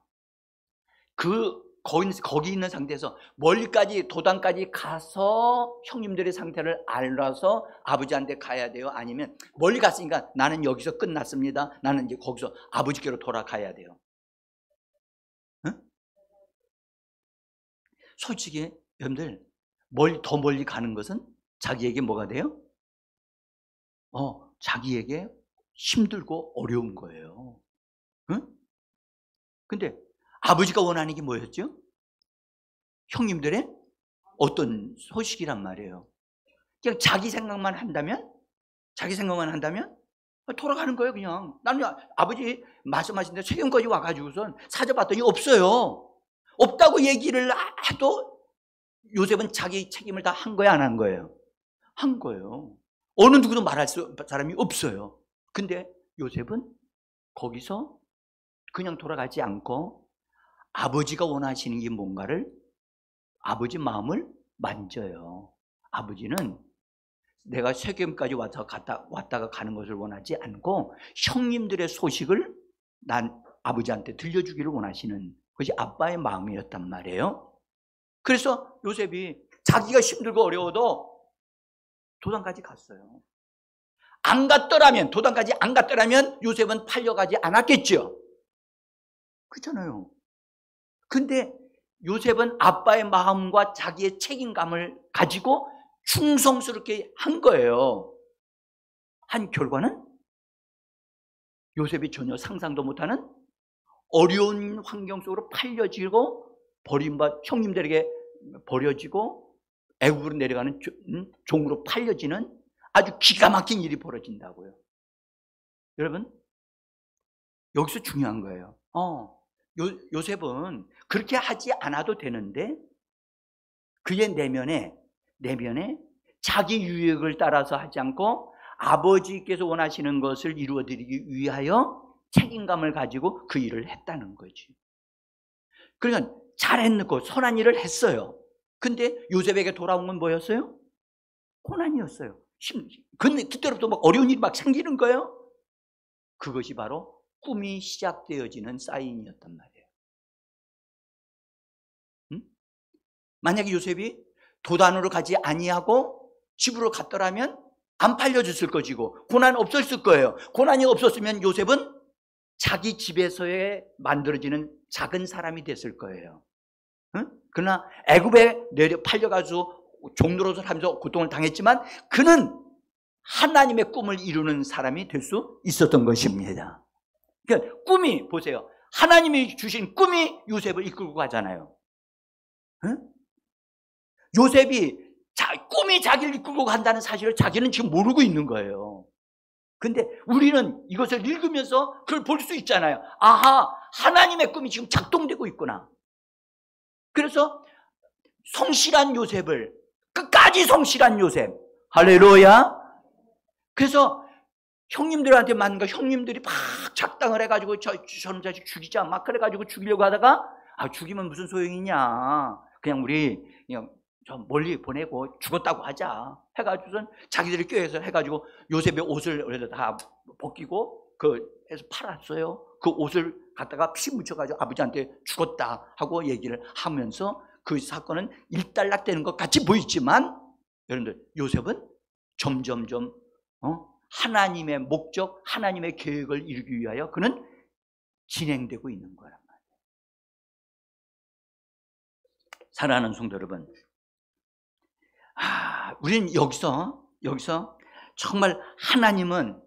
Speaker 1: 거기 있는 상태에서 멀리까지, 도단까지 가서 형님들의 상태를 알아서 아버지한테 가야 돼요? 아니면 멀리 갔으니까 나는 여기서 끝났습니다, 나는 이제 거기서 아버지께로 돌아가야 돼요? 응? 솔직히 여러분들, 더 멀리 가는 것은 자기에게 뭐가 돼요? 자기에게 힘들고 어려운 거예요. 응? 근데 아버지가 원하는 게 뭐였죠? 형님들의 어떤 소식이란 말이에요. 그냥 자기 생각만 한다면 돌아가는 거예요. 그냥 나는 아버지 말씀하신 대로 세겜까지 와가지고선 찾아봤더니 없어요. 없다고 얘기를 해도 요셉은 자기 책임을 다 한 거야, 안 한 거예요? 한 거예요. 어느 누구도 말할 사람이 없어요. 근데 요셉은 거기서 그냥 돌아가지 않고 아버지가 원하시는 게 뭔가를, 아버지 마음을 만져요. 아버지는 내가 세겜까지 왔다가 가는 것을 원하지 않고 형님들의 소식을 아버지한테 들려주기를 원하시는 것이 아빠의 마음이었단 말이에요. 그래서 요셉이 자기가 힘들고 어려워도 도단까지 갔어요. 도단까지 안 갔더라면 요셉은 팔려가지 않았겠죠. 그렇잖아요. 근데 요셉은 아빠의 마음과 자기의 책임감을 가지고 충성스럽게 한 거예요. 한 결과는 요셉이 전혀 상상도 못하는 어려운 환경 속으로 팔려지고 형님들에게 버려지고 애굽으로 내려가는 종으로 팔려지는 아주 기가 막힌 일이 벌어진다고요. 여러분, 여기서 중요한 거예요. 요셉은 그렇게 하지 않아도 되는데 그의 내면에 자기 유익을 따라서 하지 않고 아버지께서 원하시는 것을 이루어드리기 위하여 책임감을 가지고 그 일을 했다는 거지. 그러니까 잘했고 선한 일을 했어요. 근데 요셉에게 돌아온 건 뭐였어요? 고난이었어요. 근데 그때부터 막 어려운 일이 막 생기는 거예요. 그것이 바로 꿈이 시작되어지는 사인이었단 말이에요. 만약에 요셉이 도단으로 가지 아니하고 집으로 갔더라면 안 팔려줬을 것이고 고난 없었을 거예요. 고난이 없었으면 요셉은 자기 집에서의 만들어지는 작은 사람이 됐을 거예요. 그러나 애굽에 팔려가지고 종노릇을 하면서 고통을 당했지만 그는 하나님의 꿈을 이루는 사람이 될 수 있었던 것입니다. 그러니까 꿈이, 보세요, 하나님이 주신 꿈이 요셉을 이끌고 가잖아요. 요셉이 꿈이 자기를 이끌고 간다는 사실을 자기는 지금 모르고 있는 거예요. 근데 우리는 이것을 읽으면서 그걸 볼 수 있잖아요. 아하, 하나님의 꿈이 지금 작동되고 있구나. 그래서 성실한 요셉을, 끝까지 성실한 요셉, 할렐루야. 그래서 형님들한테 만난 거, 형님들이 막 작당을 해가지고 저놈 자식 죽이자 막 그래가지고 죽이려고 하다가, 죽이면 무슨 소용이냐, 그냥 우리 그냥 저 멀리 보내고 죽었다고 하자 해가지고선 자기들이 꾀해서 해가지고 요셉의 옷을 다 벗기고 해서 팔았어요. 그 옷을 갖다가 피 묻혀가지고 아버지한테 죽었다 하고 얘기를 하면서 그 사건은 일단락되는 것 같이 보이지만, 여러분들, 요셉은 점점점 하나님의 목적, 하나님의 계획을 이루기 위하여 그는 진행되고 있는 거란 말이에요. 사랑하는 성도 여러분, 우리는 여기서 정말 하나님은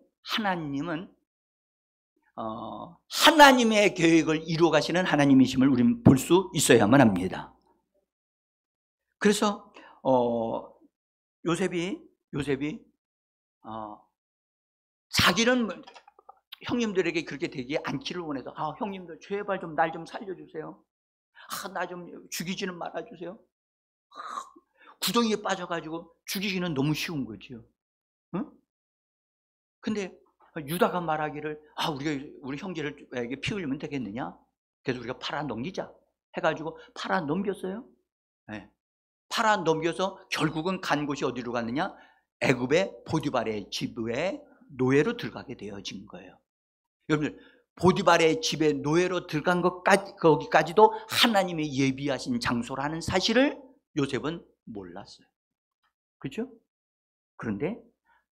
Speaker 1: 하나님의 계획을 이루어 가시는 하나님이심을 우리는 볼 수 있어야만 합니다. 그래서 요셉이 자기는 형님들에게 그렇게 되지 않기를 원해서, 형님들 제발 좀 날 좀 살려주세요. 나 좀 죽이지는 말아주세요. 구덩이에 빠져가지고 죽이기는 너무 쉬운 거죠. 응? 근데 유다가 말하기를, 우리 형제를 피 흘리면 되겠느냐? 그래서 우리가 팔아 넘기자 해가지고 팔아 넘겼어요. 네. 팔아 넘겨서 결국은 간 곳이 어디로 갔느냐? 애굽의 보디발의 집에 노예로 들어가게 되어진 거예요. 여러분들, 보디발의 집에 노예로 들어간 거기까지도 하나님의 예비하신 장소라는 사실을 요셉은 몰랐어요. 그렇죠? 그런데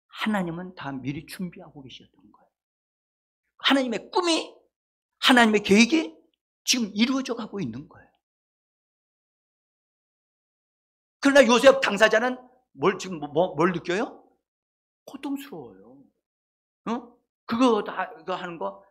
Speaker 1: 하나님은 다 미리 준비하고 계셨던 거예요. 하나님의 꿈이, 하나님의 계획이 지금 이루어져 가고 있는 거예요. 그러나 요셉 당사자는 뭘 느껴요? 고통스러워요. 그거 하는 거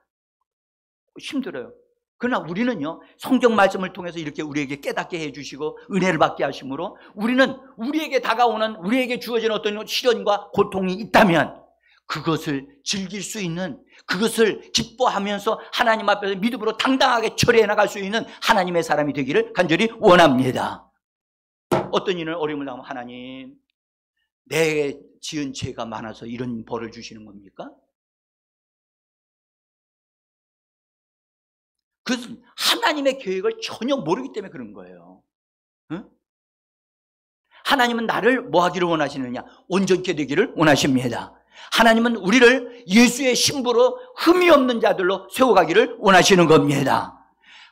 Speaker 1: 힘들어요. 그러나 우리는요, 성경 말씀을 통해서 이렇게 우리에게 깨닫게 해주시고 은혜를 받게 하심으로 우리는 우리에게 다가오는, 우리에게 주어지는 어떤 시련과 고통이 있다면 그것을 즐길 수 있는, 그것을 기뻐하면서 하나님 앞에서 믿음으로 당당하게 처리해 나갈 수 있는 하나님의 사람이 되기를 간절히 원합니다. 어떤 일은 어려움을 당하면, 하나님, 내 지은 죄가 많아서 이런 벌을 주시는 겁니까? 그것은 하나님의 계획을 전혀 모르기 때문에 그런 거예요. 응? 하나님은 나를 뭐 하기를 원하시느냐? 온전케 되기를 원하십니다. 하나님은 우리를 예수의 신부로 흠이 없는 자들로 세워가기를 원하시는 겁니다.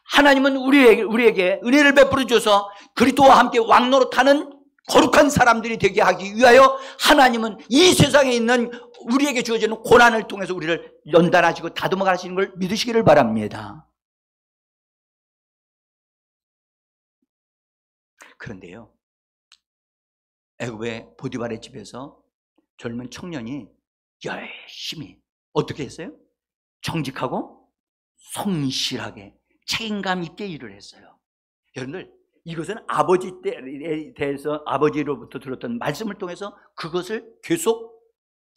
Speaker 1: 하나님은 우리에게 은혜를 베풀어 줘서 그리스도와 함께 왕노릇하는 거룩한 사람들이 되게 하기 위하여 하나님은 이 세상에 있는 우리에게 주어지는 고난을 통해서 우리를 연단하시고 다듬어 가시는 걸 믿으시기를 바랍니다. 그런데요, 애굽의 보디발의 집에서 젊은 청년이 열심히 어떻게 했어요? 정직하고 성실하게 책임감 있게 일을 했어요. 여러분들, 이것은 아버지에 대해서 아버지로부터 들었던 말씀을 통해서 그것을 계속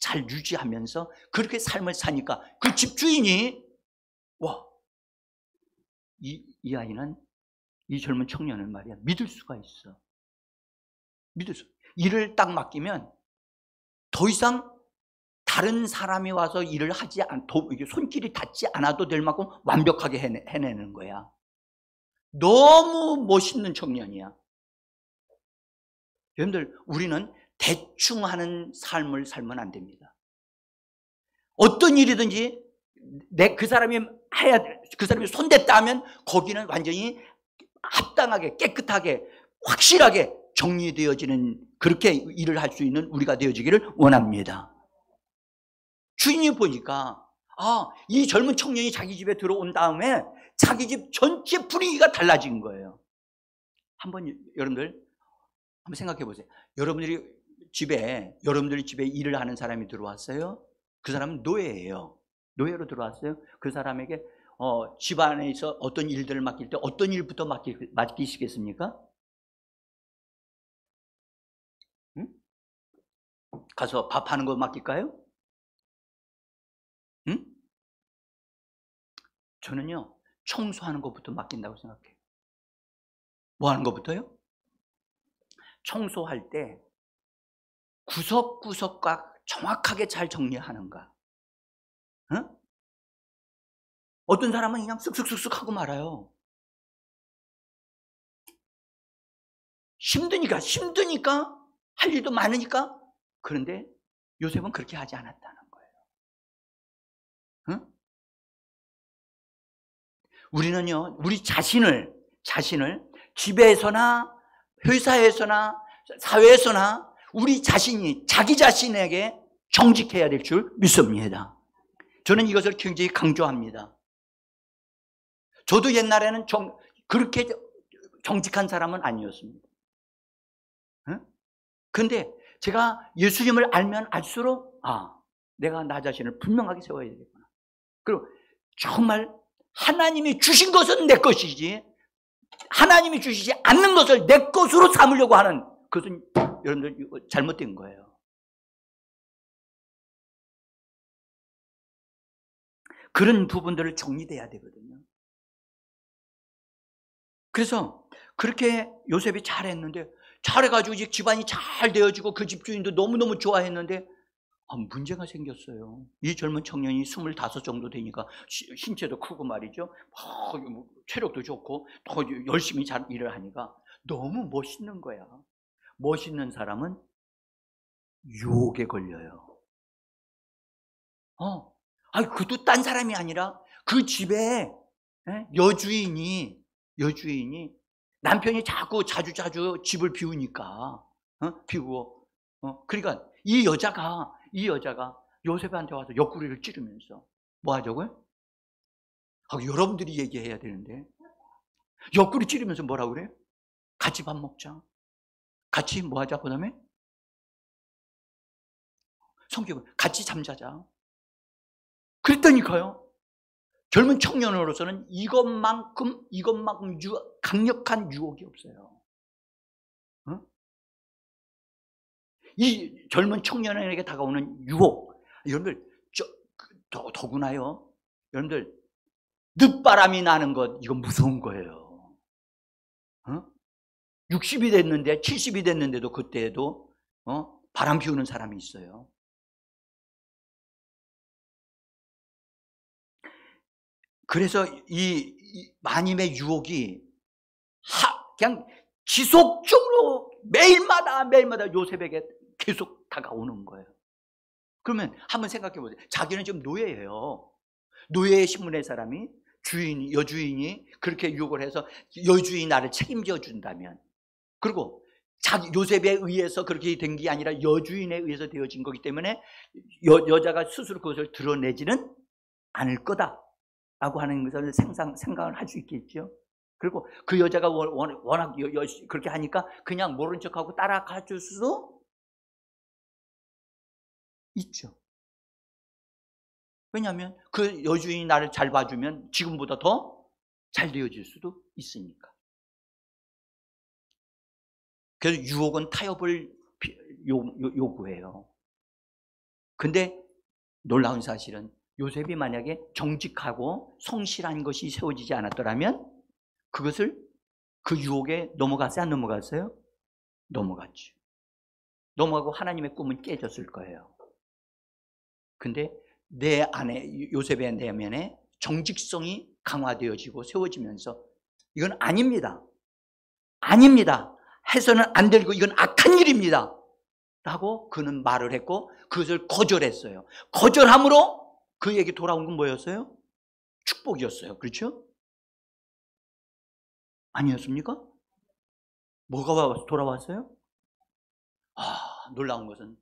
Speaker 1: 잘 유지하면서 그렇게 삶을 사니까 그 집주인이, 이 아이는, 이 젊은 청년은 말이야, 믿을 수가 있어. 일을 딱 맡기면 더 이상 다른 사람이 와서 일을 하지 손길이 닿지 않아도 될 만큼 완벽하게 해내는 거야. 너무 멋있는 청년이야. 여러분들, 우리는 대충 하는 삶을 살면 안 됩니다. 어떤 일이든지 그 사람이 손댔다 하면 거기는 완전히 합당하게, 깨끗하게, 확실하게 정리되어지는, 그렇게 일을 할 수 있는 우리가 되어지기를 원합니다. 주인이 보니까 이 젊은 청년이 자기 집에 들어온 다음에 자기 집 전체 분위기가 달라진 거예요. 여러분들 한번 생각해 보세요. 여러분들이 집에 일을 하는 사람이 들어왔어요. 그 사람은 노예예요. 노예로 들어왔어요. 그 사람에게 집안에서 어떤 일들을 맡길 때 어떤 일부터 맡기시겠습니까? 가서 밥하는 거 맡길까요? 응? 저는요, 청소하는 것부터 맡긴다고 생각해요. 뭐 하는 것부터요? 청소할 때 구석구석과 정확하게 잘 정리하는가. 응? 어떤 사람은 그냥 쓱쓱쓱쓱 하고 말아요. 힘드니까 할 일도 많으니까. 그런데 요셉은 그렇게 하지 않았다는 거예요. 응? 우리는요, 우리 자신을 집에서나 회사에서나 사회에서나 우리 자신이 자기 자신에게 정직해야 될 줄 믿습니다. 저는 이것을 굉장히 강조합니다. 저도 옛날에는 그렇게 정직한 사람은 아니었습니다. 그런데 제가 예수님을 알면 알수록 내가 나 자신을 분명하게 세워야 되겠구나. 그리고 정말 하나님이 주신 것은 내 것이지 하나님이 주시지 않는 것을 내 것으로 삼으려고 하는 그것은 여러분들 잘못된 거예요. 그런 부분들을 정리돼야 되거든요. 그래서 그렇게 요셉이 잘했는데 잘해가지고 이제 집안이 잘 되어지고 그 집주인도 너무너무 좋아했는데 문제가 생겼어요. 이 젊은 청년이 25 정도 되니까 신체도 크고 말이죠. 체력도 좋고 더 열심히 잘 일을 하니까 너무 멋있는 거야. 멋있는 사람은 유혹에 걸려요. 그것도 딴 사람이 아니라 그 집에 여주인이 남편이 자주 집을 비우니까 비우고 그러니까 이 여자가 요셉한테 와서 옆구리를 찌르면서 뭐 하자고요? 여러분들이 얘기해야 되는데 옆구리 찌르면서 뭐라고 그래요? 같이 밥 먹자. 같이 뭐 하자. 그 다음에 성격을 같이 잠자자. 그랬다니까요. 젊은 청년으로서는 이것만큼 강력한 유혹이 없어요. 이 젊은 청년에게 다가오는 유혹, 여러분들 더구나요. 여러분들 늦바람이 나는 것 이거 무서운 거예요. 60이 됐는데 70이 됐는데도 그때에도 바람 피우는 사람이 있어요. 그래서 이 마님의 유혹이 그냥 지속적으로 매일마다 요셉에게 계속 다가오는 거예요. 그러면 한번 생각해 보세요. 자기는 지금 노예예요. 노예의 신분의 사람이 여주인이 그렇게 유혹을 해서 여주인이 나를 책임져 준다면, 그리고 요셉에 의해서 그렇게 된 게 아니라 여주인에 의해서 되어진 거기 때문에 여자가 스스로 그것을 드러내지는 않을 거다라고 하는 것을 생각을 할 수 있겠죠. 그리고 그 여자가 워낙 그렇게 하니까 그냥 모른 척하고 따라가 줄 수도 있죠. 왜냐하면 그 여주인이 나를 잘 봐주면 지금보다 더 잘 되어질 수도 있으니까. 그래서 유혹은 타협을 요구해요. 근데 놀라운 사실은 요셉이 만약에 정직하고 성실한 것이 세워지지 않았더라면 그것을 그 유혹에 넘어갔어요? 안 넘어갔어요? 넘어갔죠. 넘어가고 하나님의 꿈은 깨졌을 거예요. 근데 내 안에, 요셉의 내면에 정직성이 강화되어지고 세워지면서 이건 아닙니다. 해서는 안 되고 이건 악한 일입니다 라고 그는 말을 했고 그것을 거절했어요. 거절함으로 그에게 돌아온 건 뭐였어요? 축복이었어요. 그렇죠? 아니었습니까? 뭐가 돌아왔어요? 놀라운 것은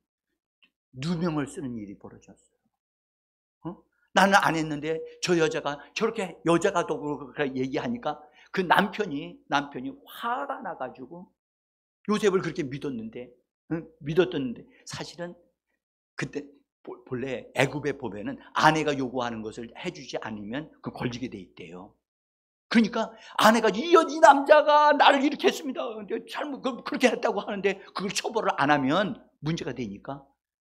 Speaker 1: 누명을 쓰는 일이 벌어졌어요. 나는 안 했는데 저 여자가 저렇게 여자가 도구로 그렇게 얘기하니까 그 남편이 화가 나가지고 요셉을 그렇게 믿었는데 사실은 그때 본래 애굽의 법에는 아내가 요구하는 것을 해주지 않으면 그 걸리게 돼 있대요. 그러니까 아내가 이 남자가 나를 이렇게 했습니다. 잘못 그렇게 했다고 하는데 그걸 처벌을 안 하면 문제가 되니까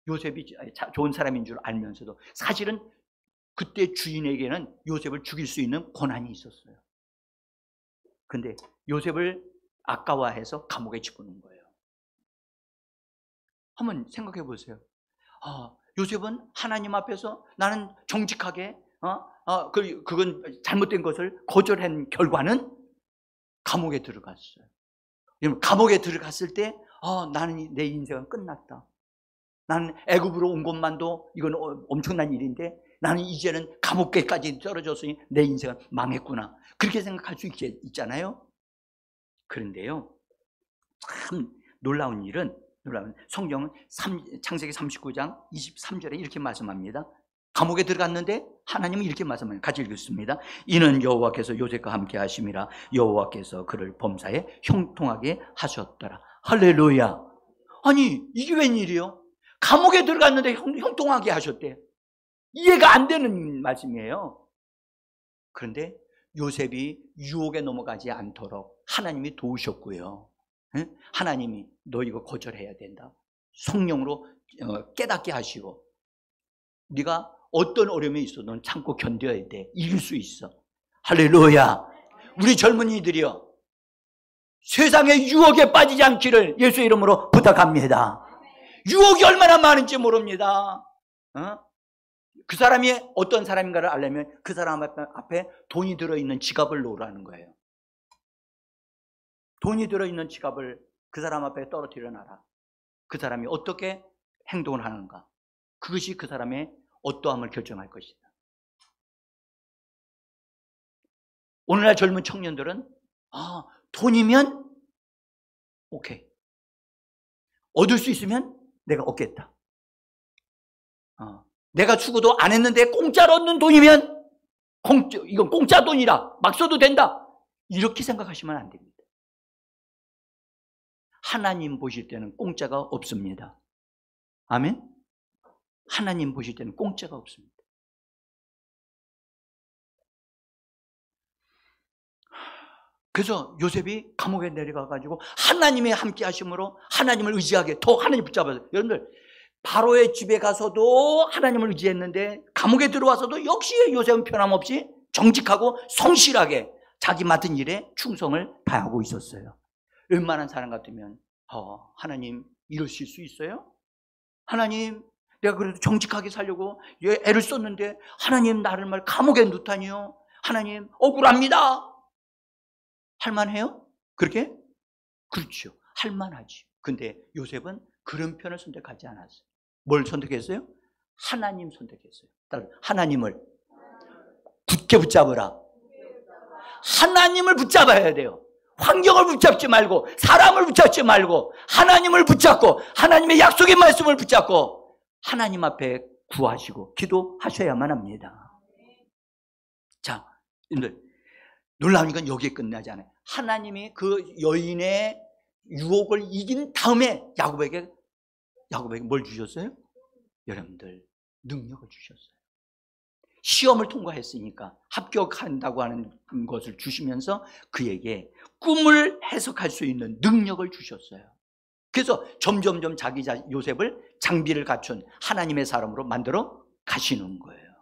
Speaker 1: 요셉이 좋은 사람인 줄 알면서도 사실은 그때 주인에게는 요셉을 죽일 수 있는 권한이 있었어요. 근데 요셉을 아까워해서 감옥에 집어넣은 거예요. 한번 생각해 보세요. 요셉은 하나님 앞에서 나는 정직하게 그건 잘못된 것을 거절한 결과는 감옥에 들어갔어요. 여러분, 감옥에 들어갔을 때 나는 내 인생은 끝났다. 나는 애굽으로 온 것만도 이건 엄청난 일인데 나는 이제는 감옥계까지 떨어졌으니 내 인생은 망했구나. 그렇게 생각할 수 있잖아요. 그런데요, 참 놀라운 일은 성경은 창세기 39장 23절에 이렇게 말씀합니다. 감옥에 들어갔는데 하나님은 이렇게 말씀합니다. 같이 읽겠습니다. 이는 여호와께서 요셉과 함께 하심이라 여호와께서 그를 범사에 형통하게 하셨더라. 할렐루야. 아니 이게 웬일이요? 감옥에 들어갔는데 형통하게 하셨대. 이해가 안 되는 말씀이에요. 그런데 요셉이 유혹에 넘어가지 않도록 하나님이 도우셨고요. 하나님이 너 이거 거절해야 된다. 성령으로 깨닫게 하시고 네가 어떤 어려움이 있어도 넌 참고 견뎌야 돼. 이길 수 있어. 할렐루야. 우리 젊은이들이요, 세상의 유혹에 빠지지 않기를 예수의 이름으로 부탁합니다. 유혹이 얼마나 많은지 모릅니다. 그 사람이 어떤 사람인가를 알려면 그 사람 앞에 돈이 들어있는 지갑을 놓으라는 거예요. 돈이 들어있는 지갑을 그 사람 앞에 떨어뜨려 놔라. 그 사람이 어떻게 행동을 하는가, 그것이 그 사람의 어떠함을 결정할 것이다. 오늘날 젊은 청년들은 돈이면 오케이, 얻을 수 있으면 내가 얻겠다. 내가 죽어도 안 했는데 공짜로 얻는 돈이면 이건 공짜 돈이라 막 써도 된다. 이렇게 생각하시면 안 됩니다. 하나님 보실 때는 공짜가 없습니다. 아멘? 하나님 보실 때는 공짜가 없습니다. 그래서 요셉이 감옥에 내려가가지고 하나님의 함께 하심으로 하나님을 의지하게 더 하나님 붙잡아서, 여러분들 바로의 집에 가서도 하나님을 의지했는데 감옥에 들어와서도 역시 요셉은 변함없이 정직하고 성실하게 자기 맡은 일에 충성을 다하고 있었어요. 웬만한 사람 같으면 하나님 이러실 수 있어요? 하나님 내가 그래도 정직하게 살려고 애를 썼는데 하나님 나를 말 감옥에 넣다니요? 하나님 억울합니다. 할만해요? 그렇게? 그렇죠. 할만하지. 근데 요셉은 그런 편을 선택하지 않았어요. 뭘 선택했어요? 하나님 선택했어요. 하나님을 굳게 붙잡으라. 하나님을 붙잡아야 돼요. 환경을 붙잡지 말고, 사람을 붙잡지 말고, 하나님을 붙잡고, 하나님의 약속의 말씀을 붙잡고 하나님 앞에 구하시고 기도하셔야만 합니다. 자, 여러분들 놀라운 건 여기에 끝나지 않아요. 하나님이 그 여인의 유혹을 이긴 다음에 야곱에게 뭘 주셨어요? 여러분들 능력을 주셨어요. 시험을 통과했으니까 합격한다고 하는 것을 주시면서 그에게 꿈을 해석할 수 있는 능력을 주셨어요. 그래서 점점점 자기 요셉을 장비를 갖춘 하나님의 사람으로 만들어 가시는 거예요.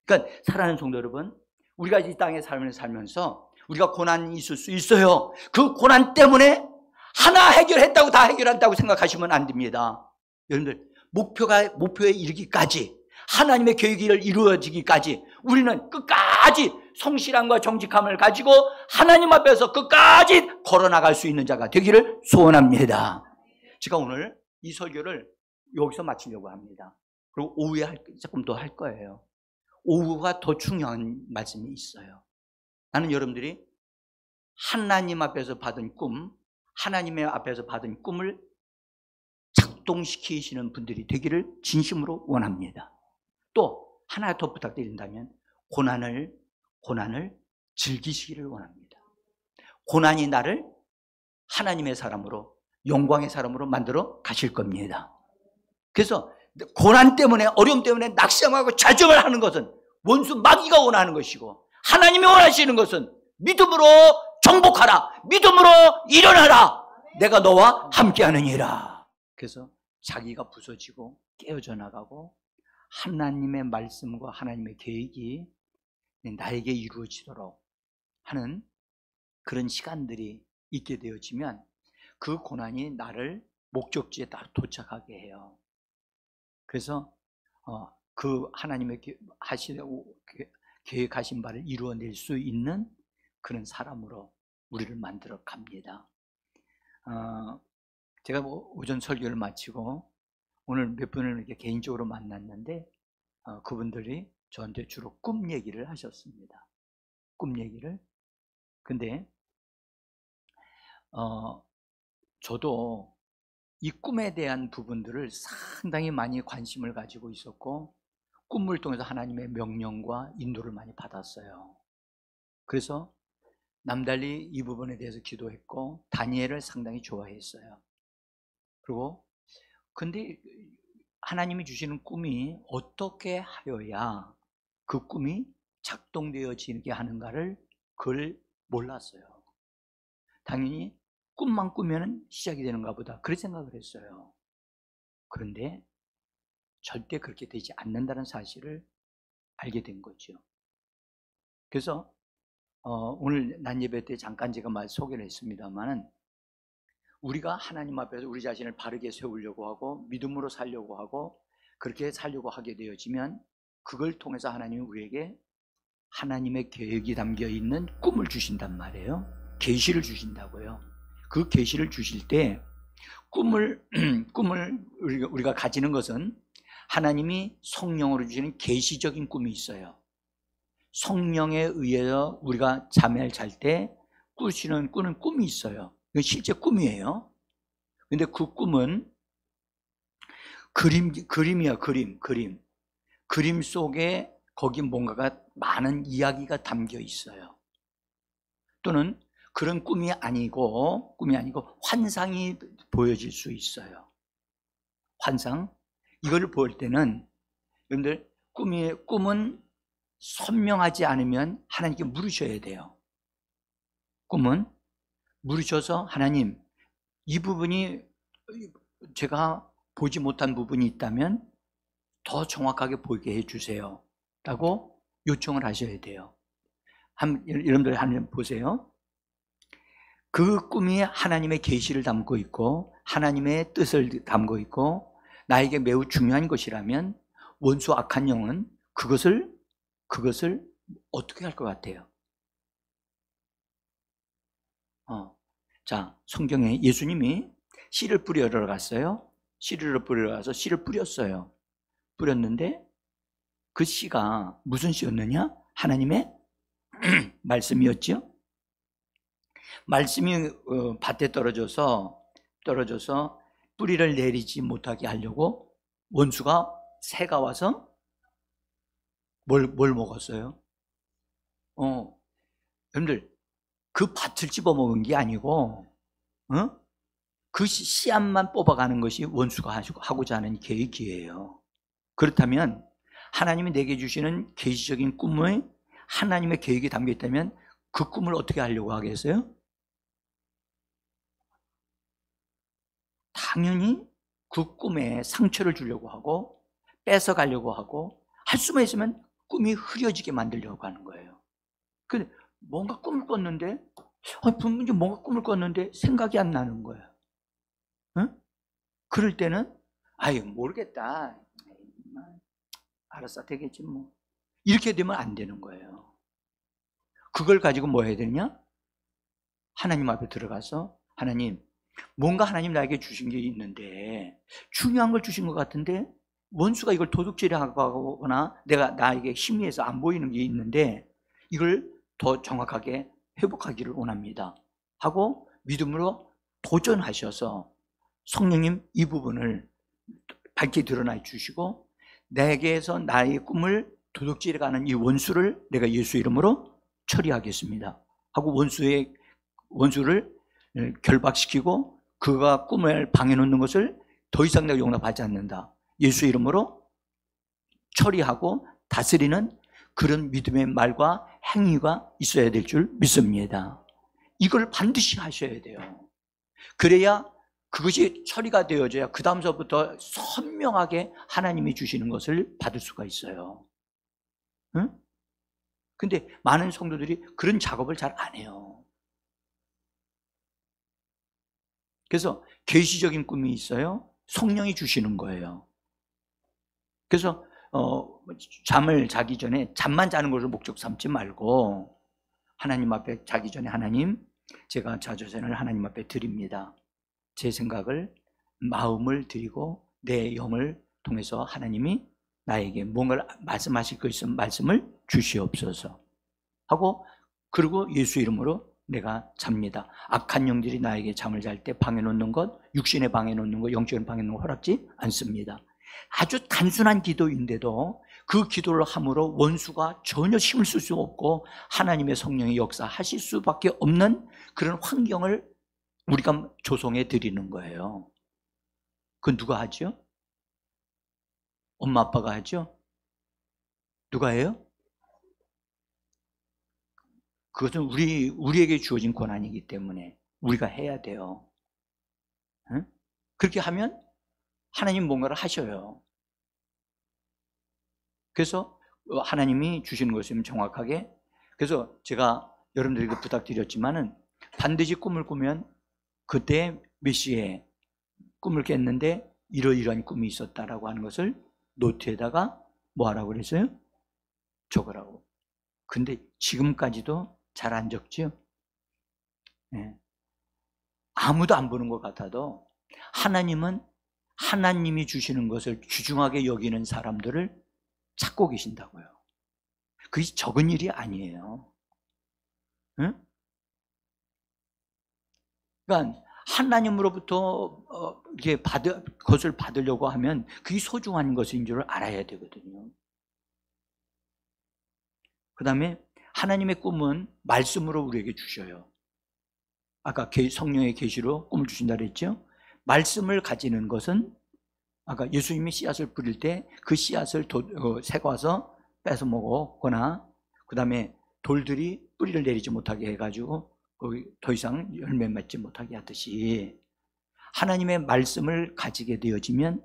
Speaker 1: 그러니까 사랑하는 성도 여러분, 우리가 이 땅에 살면서 우리가 고난이 있을 수 있어요. 그 고난 때문에 하나 해결했다고 다 해결한다고 생각하시면 안 됩니다. 여러분들 목표에 이르기까지, 하나님의 계획이 이루어지기까지 우리는 끝까지 성실함과 정직함을 가지고 하나님 앞에서 끝까지 걸어나갈 수 있는 자가 되기를 소원합니다. 제가 오늘 이 설교를 여기서 마치려고 합니다. 그리고 오후에 조금 더 할 거예요. 오후가 더 중요한 말씀이 있어요. 나는 여러분들이 하나님 앞에서 받은 꿈, 하나님의 앞에서 받은 꿈을 작동시키시는 분들이 되기를 진심으로 원합니다. 또 하나 더 부탁드린다면 고난을 즐기시기를 원합니다. 고난이 나를 하나님의 사람으로, 영광의 사람으로 만들어 가실 겁니다. 그래서 고난 때문에, 어려움 때문에 낙심하고 좌절을 하는 것은 원수 마귀가 원하는 것이고, 하나님이 원하시는 것은 믿음으로 정복하라, 믿음으로 일어나라, 내가 너와 함께하느니라. 그래서 자기가 부서지고 깨어져 나가고 하나님의 말씀과 하나님의 계획이 나에게 이루어지도록 하는 그런 시간들이 있게 되어지면 그 고난이 나를 목적지에 딱 도착하게 해요. 그래서 그 하나님의 계획하신 바를 이루어낼 수 있는 그런 사람으로 우리를 만들어 갑니다. 제가 오전 설교를 마치고 오늘 몇 분을 이렇게 개인적으로 만났는데 그분들이 저한테 주로 꿈 얘기를 하셨습니다. 꿈 얘기를. 근데 저도 이 꿈에 대한 부분들을 상당히 많이 관심을 가지고 있었고 꿈을 통해서 하나님의 명령과 인도를 많이 받았어요. 그래서 남달리 이 부분에 대해서 기도했고 다니엘을 상당히 좋아했어요. 그리고 근데 하나님이 주시는 꿈이 어떻게 하여야 그 꿈이 작동되어지게 하는가를 그걸 몰랐어요. 당연히 꿈만 꾸면 시작이 되는가 보다 그런 생각을 했어요. 그런데 절대 그렇게 되지 않는다는 사실을 알게 된 거죠. 그래서 오늘 난 예배 때 잠깐 제가 소개를 했습니다만 우리가 하나님 앞에서 우리 자신을 바르게 세우려고 하고 믿음으로 살려고 하고 그렇게 살려고 하게 되어지면 그걸 통해서 하나님이 우리에게 하나님의 계획이 담겨 있는 꿈을 주신단 말이에요. 계시를 주신다고요. 그 계시를 주실 때 꿈을 우리가 가지는 것은 하나님이 성령으로 주시는 계시적인 꿈이 있어요. 성령에 의해서 우리가 잠을 잘 때 꾸는 꿈이 있어요. 이건 실제 꿈이에요. 근데 그 꿈은 그림이야. 그림 속에 거기 뭔가가 많은 이야기가 담겨 있어요. 또는 그런 꿈이 아니고 환상이 보여질 수 있어요. 환상. 이걸 볼 때는 여러분들 꿈은 선명하지 않으면 하나님께 물으셔야 돼요. 꿈은 물으셔서 하나님, 이 부분이 제가 보지 못한 부분이 있다면 더 정확하게 보게 해주세요 라고 요청을 하셔야 돼요. 여러분들 한번 보세요. 그 꿈이 하나님의 계시를 담고 있고 하나님의 뜻을 담고 있고 나에게 매우 중요한 것이라면 원수 악한 영은 그것을 어떻게 할 것 같아요? 자, 성경에 예수님이 씨를 뿌리러 갔어요. 씨를 뿌리러 가서 씨를 뿌렸어요. 뿌렸는데 그 씨가 무슨 씨였느냐? 하나님의 말씀이었죠. 말씀이 밭에 떨어져서 뿌리를 내리지 못하게 하려고 원수가 새가 와서 뭘 먹었어요? 여러분들 그 밭을 집어먹은 게 아니고 그 씨앗만 뽑아가는 것이 원수가 하고자 하는 계획이에요. 그렇다면 하나님이 내게 주시는 계시적인 꿈에 하나님의 계획이 담겨 있다면 그 꿈을 어떻게 하려고 하겠어요? 당연히 그 꿈에 상처를 주려고 하고 뺏어가려고 하고 할 수만 있으면 꿈이 흐려지게 만들려고 하는 거예요. 근데 뭔가 꿈을 꿨는데 분명히 뭔가 꿈을 꿨는데 생각이 안 나는 거예요. 그럴 때는 모르겠다. 알았어, 되겠지 뭐. 이렇게 되면 안 되는 거예요. 그걸 가지고 뭐 해야 되냐? 하나님 앞에 들어가서 하나님, 뭔가 하나님 나에게 주신 게 있는데 중요한 걸 주신 것 같은데 원수가 이걸 도둑질하거나 나에게 심리에서 안 보이는 게 있는데 이걸 더 정확하게 회복하기를 원합니다 하고 믿음으로 도전하셔서 성령님 이 부분을 밝게 드러나 주시고 내게서 나의 꿈을 도둑질해가는 이 원수를 내가 예수 이름으로 처리하겠습니다 하고 원수를 결박시키고 그가 꿈을 방해놓는 것을 더 이상 내가 용납하지 않는다. 예수 이름으로 처리하고 다스리는 그런 믿음의 말과 행위가 있어야 될 줄 믿습니다. 이걸 반드시 하셔야 돼요. 그래야 그것이 처리가 되어져야 그 다음서부터 선명하게 하나님이 주시는 것을 받을 수가 있어요. 응? 근데 많은 성도들이 그런 작업을 잘 안 해요. 그래서 계시적인 꿈이 있어요. 성령이 주시는 거예요. 그래서 잠을 자기 전에 잠만 자는 것을 목적 삼지 말고 하나님 앞에 자기 전에 하나님, 제가 자주전을 하나님 앞에 드립니다. 제 생각을, 마음을 드리고 내 영을 통해서 하나님이 나에게 뭔가를 말씀하실 것 있으면 말씀을 주시옵소서 하고, 그리고 예수 이름으로 내가 잡니다. 악한 영들이 나에게 잠을 잘 때 방해 놓는 것, 육신에 방해 놓는 것, 영적인 방해 놓는 것 허락지 않습니다. 아주 단순한 기도인데도 그 기도를 함으로 원수가 전혀 힘을 쓸 수 없고 하나님의 성령의 역사하실 수밖에 없는 그런 환경을 우리가 조성해 드리는 거예요. 그건 누가 하죠? 엄마 아빠가 하죠? 누가 해요? 그것은 우리에게 주어진 권한이기 때문에 우리가 해야 돼요. 응? 그렇게 하면 하나님 뭔가를 하셔요. 그래서 하나님이 주시는 것이면 정확하게, 그래서 제가 여러분들에게 부탁드렸지만은 반드시 꿈을 꾸면 그때 몇 시에 꿈을 깼는데 이러이러한 꿈이 있었다라고 하는 것을 노트에다가 뭐 하라고 그랬어요? 적으라고. 근데 지금까지도 잘 안 적지요? 네. 아무도 안 보는 것 같아도 하나님은 하나님이 주시는 것을 귀중하게 여기는 사람들을 찾고 계신다고요. 그게 적은 일이 아니에요. 응? 그러니까 하나님으로부터 이렇게 것을 받으려고 하면 그게 소중한 것인 줄 알아야 되거든요. 그 다음에 하나님의 꿈은 말씀으로 우리에게 주셔요. 아까 성령의 계시로 꿈을 주신다 그랬죠? 말씀을 가지는 것은 아까 예수님이 씨앗을 뿌릴 때 그 씨앗을 새가 와서 뺏어 먹거나 그 다음에 돌들이 뿌리를 내리지 못하게 해가지고 거기 더 이상 열매 맺지 못하게 하듯이 하나님의 말씀을 가지게 되어지면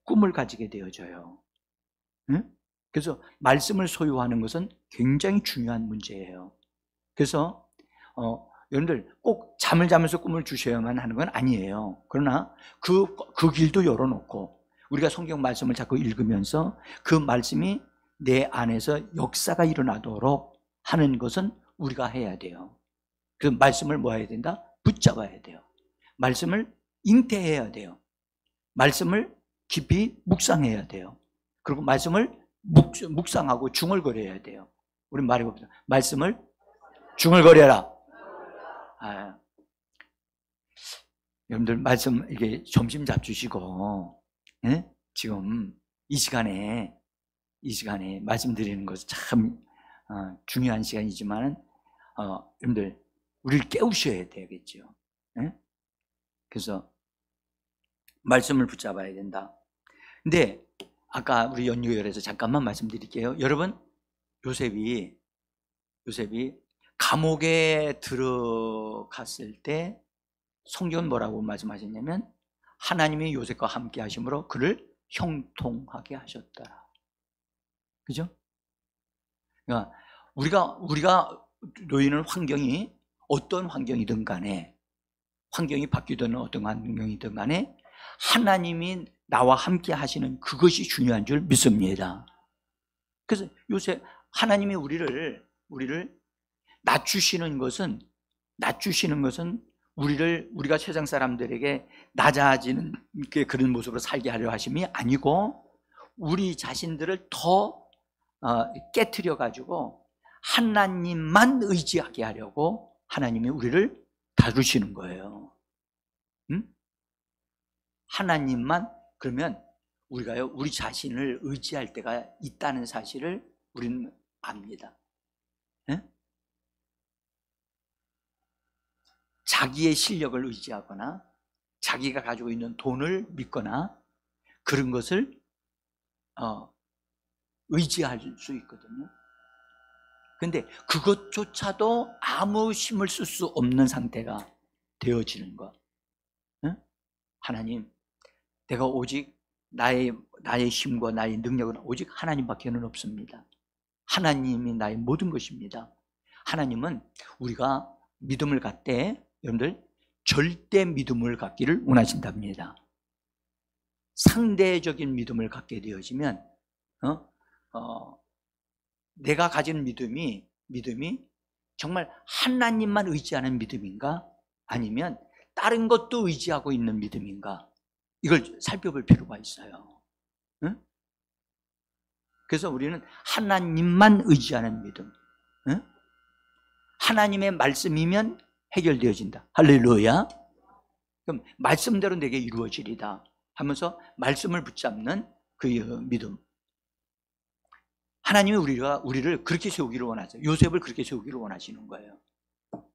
Speaker 1: 꿈을 가지게 되어져요. 응? 그래서 말씀을 소유하는 것은 굉장히 중요한 문제예요. 그래서 여러분들 꼭 잠을 자면서 꿈을 주셔야만 하는 건 아니에요. 그러나 그 길도 열어놓고 우리가 성경 말씀을 자꾸 읽으면서 그 말씀이 내 안에서 역사가 일어나도록 하는 것은 우리가 해야 돼요. 그 말씀을 뭐 해야 된다? 붙잡아야 돼요. 말씀을 잉태해야 돼요. 말씀을 깊이 묵상해야 돼요. 그리고 말씀을 묵상하고 중얼거려야 돼요. 우리 말해봅시다. 말씀을 중얼거려라. 여러분들 말씀 이게 점심 잡수시고 지금 이 시간에 말씀드리는 것은 참 중요한 시간이지만 여러분들 우리를 깨우셔야 되겠죠. 그래서 말씀을 붙잡아야 된다. 근데 아까 우리 연유열에서 잠깐만 말씀드릴게요. 여러분, 요셉이 감옥에 들어갔을 때 성경은 뭐라고 말씀하셨냐면 하나님이 요셉과 함께 하심으로 그를 형통하게 하셨다. 그죠? 그러니까 우리가 놓이는 환경이 어떤 환경이든 간에, 환경이 바뀌든 어떤 환경이든 간에 하나님이 나와 함께 하시는 그것이 중요한 줄 믿습니다. 그래서 요새 하나님이 우리를 낮추시는 것은 우리가 세상 사람들에게 낮아지는 그런 모습으로 살게 하려 하심이 아니고 우리 자신들을 더 깨트려 가지고 하나님만 의지하게 하려고 하나님이 우리를 다루시는 거예요. 하나님만. 그러면 우리가요, 우리 자신을 의지할 때가 있다는 사실을 우리는 압니다. 자기의 실력을 의지하거나 자기가 가지고 있는 돈을 믿거나 그런 것을 의지할 수 있거든요. 그런데 그것조차도 아무 힘을 쓸 수 없는 상태가 되어지는 것. 하나님, 내가 오직 나의 힘과 나의 능력은 오직 하나님밖에는 없습니다. 하나님이 나의 모든 것입니다. 하나님은 우리가 믿음을 갖되 여러분들 절대 믿음을 갖기를 원하신답니다. 상대적인 믿음을 갖게 되어지면 내가 가진 믿음이 정말 하나님만 의지하는 믿음인가, 아니면 다른 것도 의지하고 있는 믿음인가, 이걸 살펴볼 필요가 있어요. 응? 그래서 우리는 하나님만 의지하는 믿음, 응? 하나님의 말씀이면 해결되어진다. 할렐루야. 그럼 말씀대로 내게 이루어지리다 하면서 말씀을 붙잡는 그 믿음. 하나님이 우리를 그렇게 세우기를 원하세요. 요셉을 그렇게 세우기를 원하시는 거예요.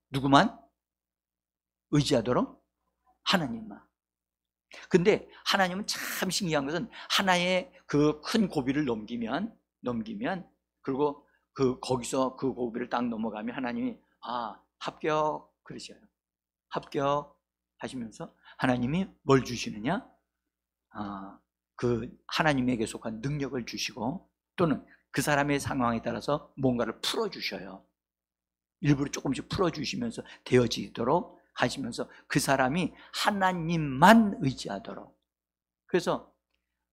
Speaker 1: 누구만? 의지하도록? 하나님만. 근데 하나님은 참 신기한 것은 하나의 그 큰 고비를 넘기면 그리고 거기서 그 고비를 딱 넘어가면 하나님이 합격 그러셔요. 합격 하시면서 하나님이 뭘 주시느냐? 그 하나님에게 속한 능력을 주시고, 또는 그 사람의 상황에 따라서 뭔가를 풀어주셔요. 일부러 조금씩 풀어주시면서 되어지도록 하시면서 그 사람이 하나님만 의지하도록. 그래서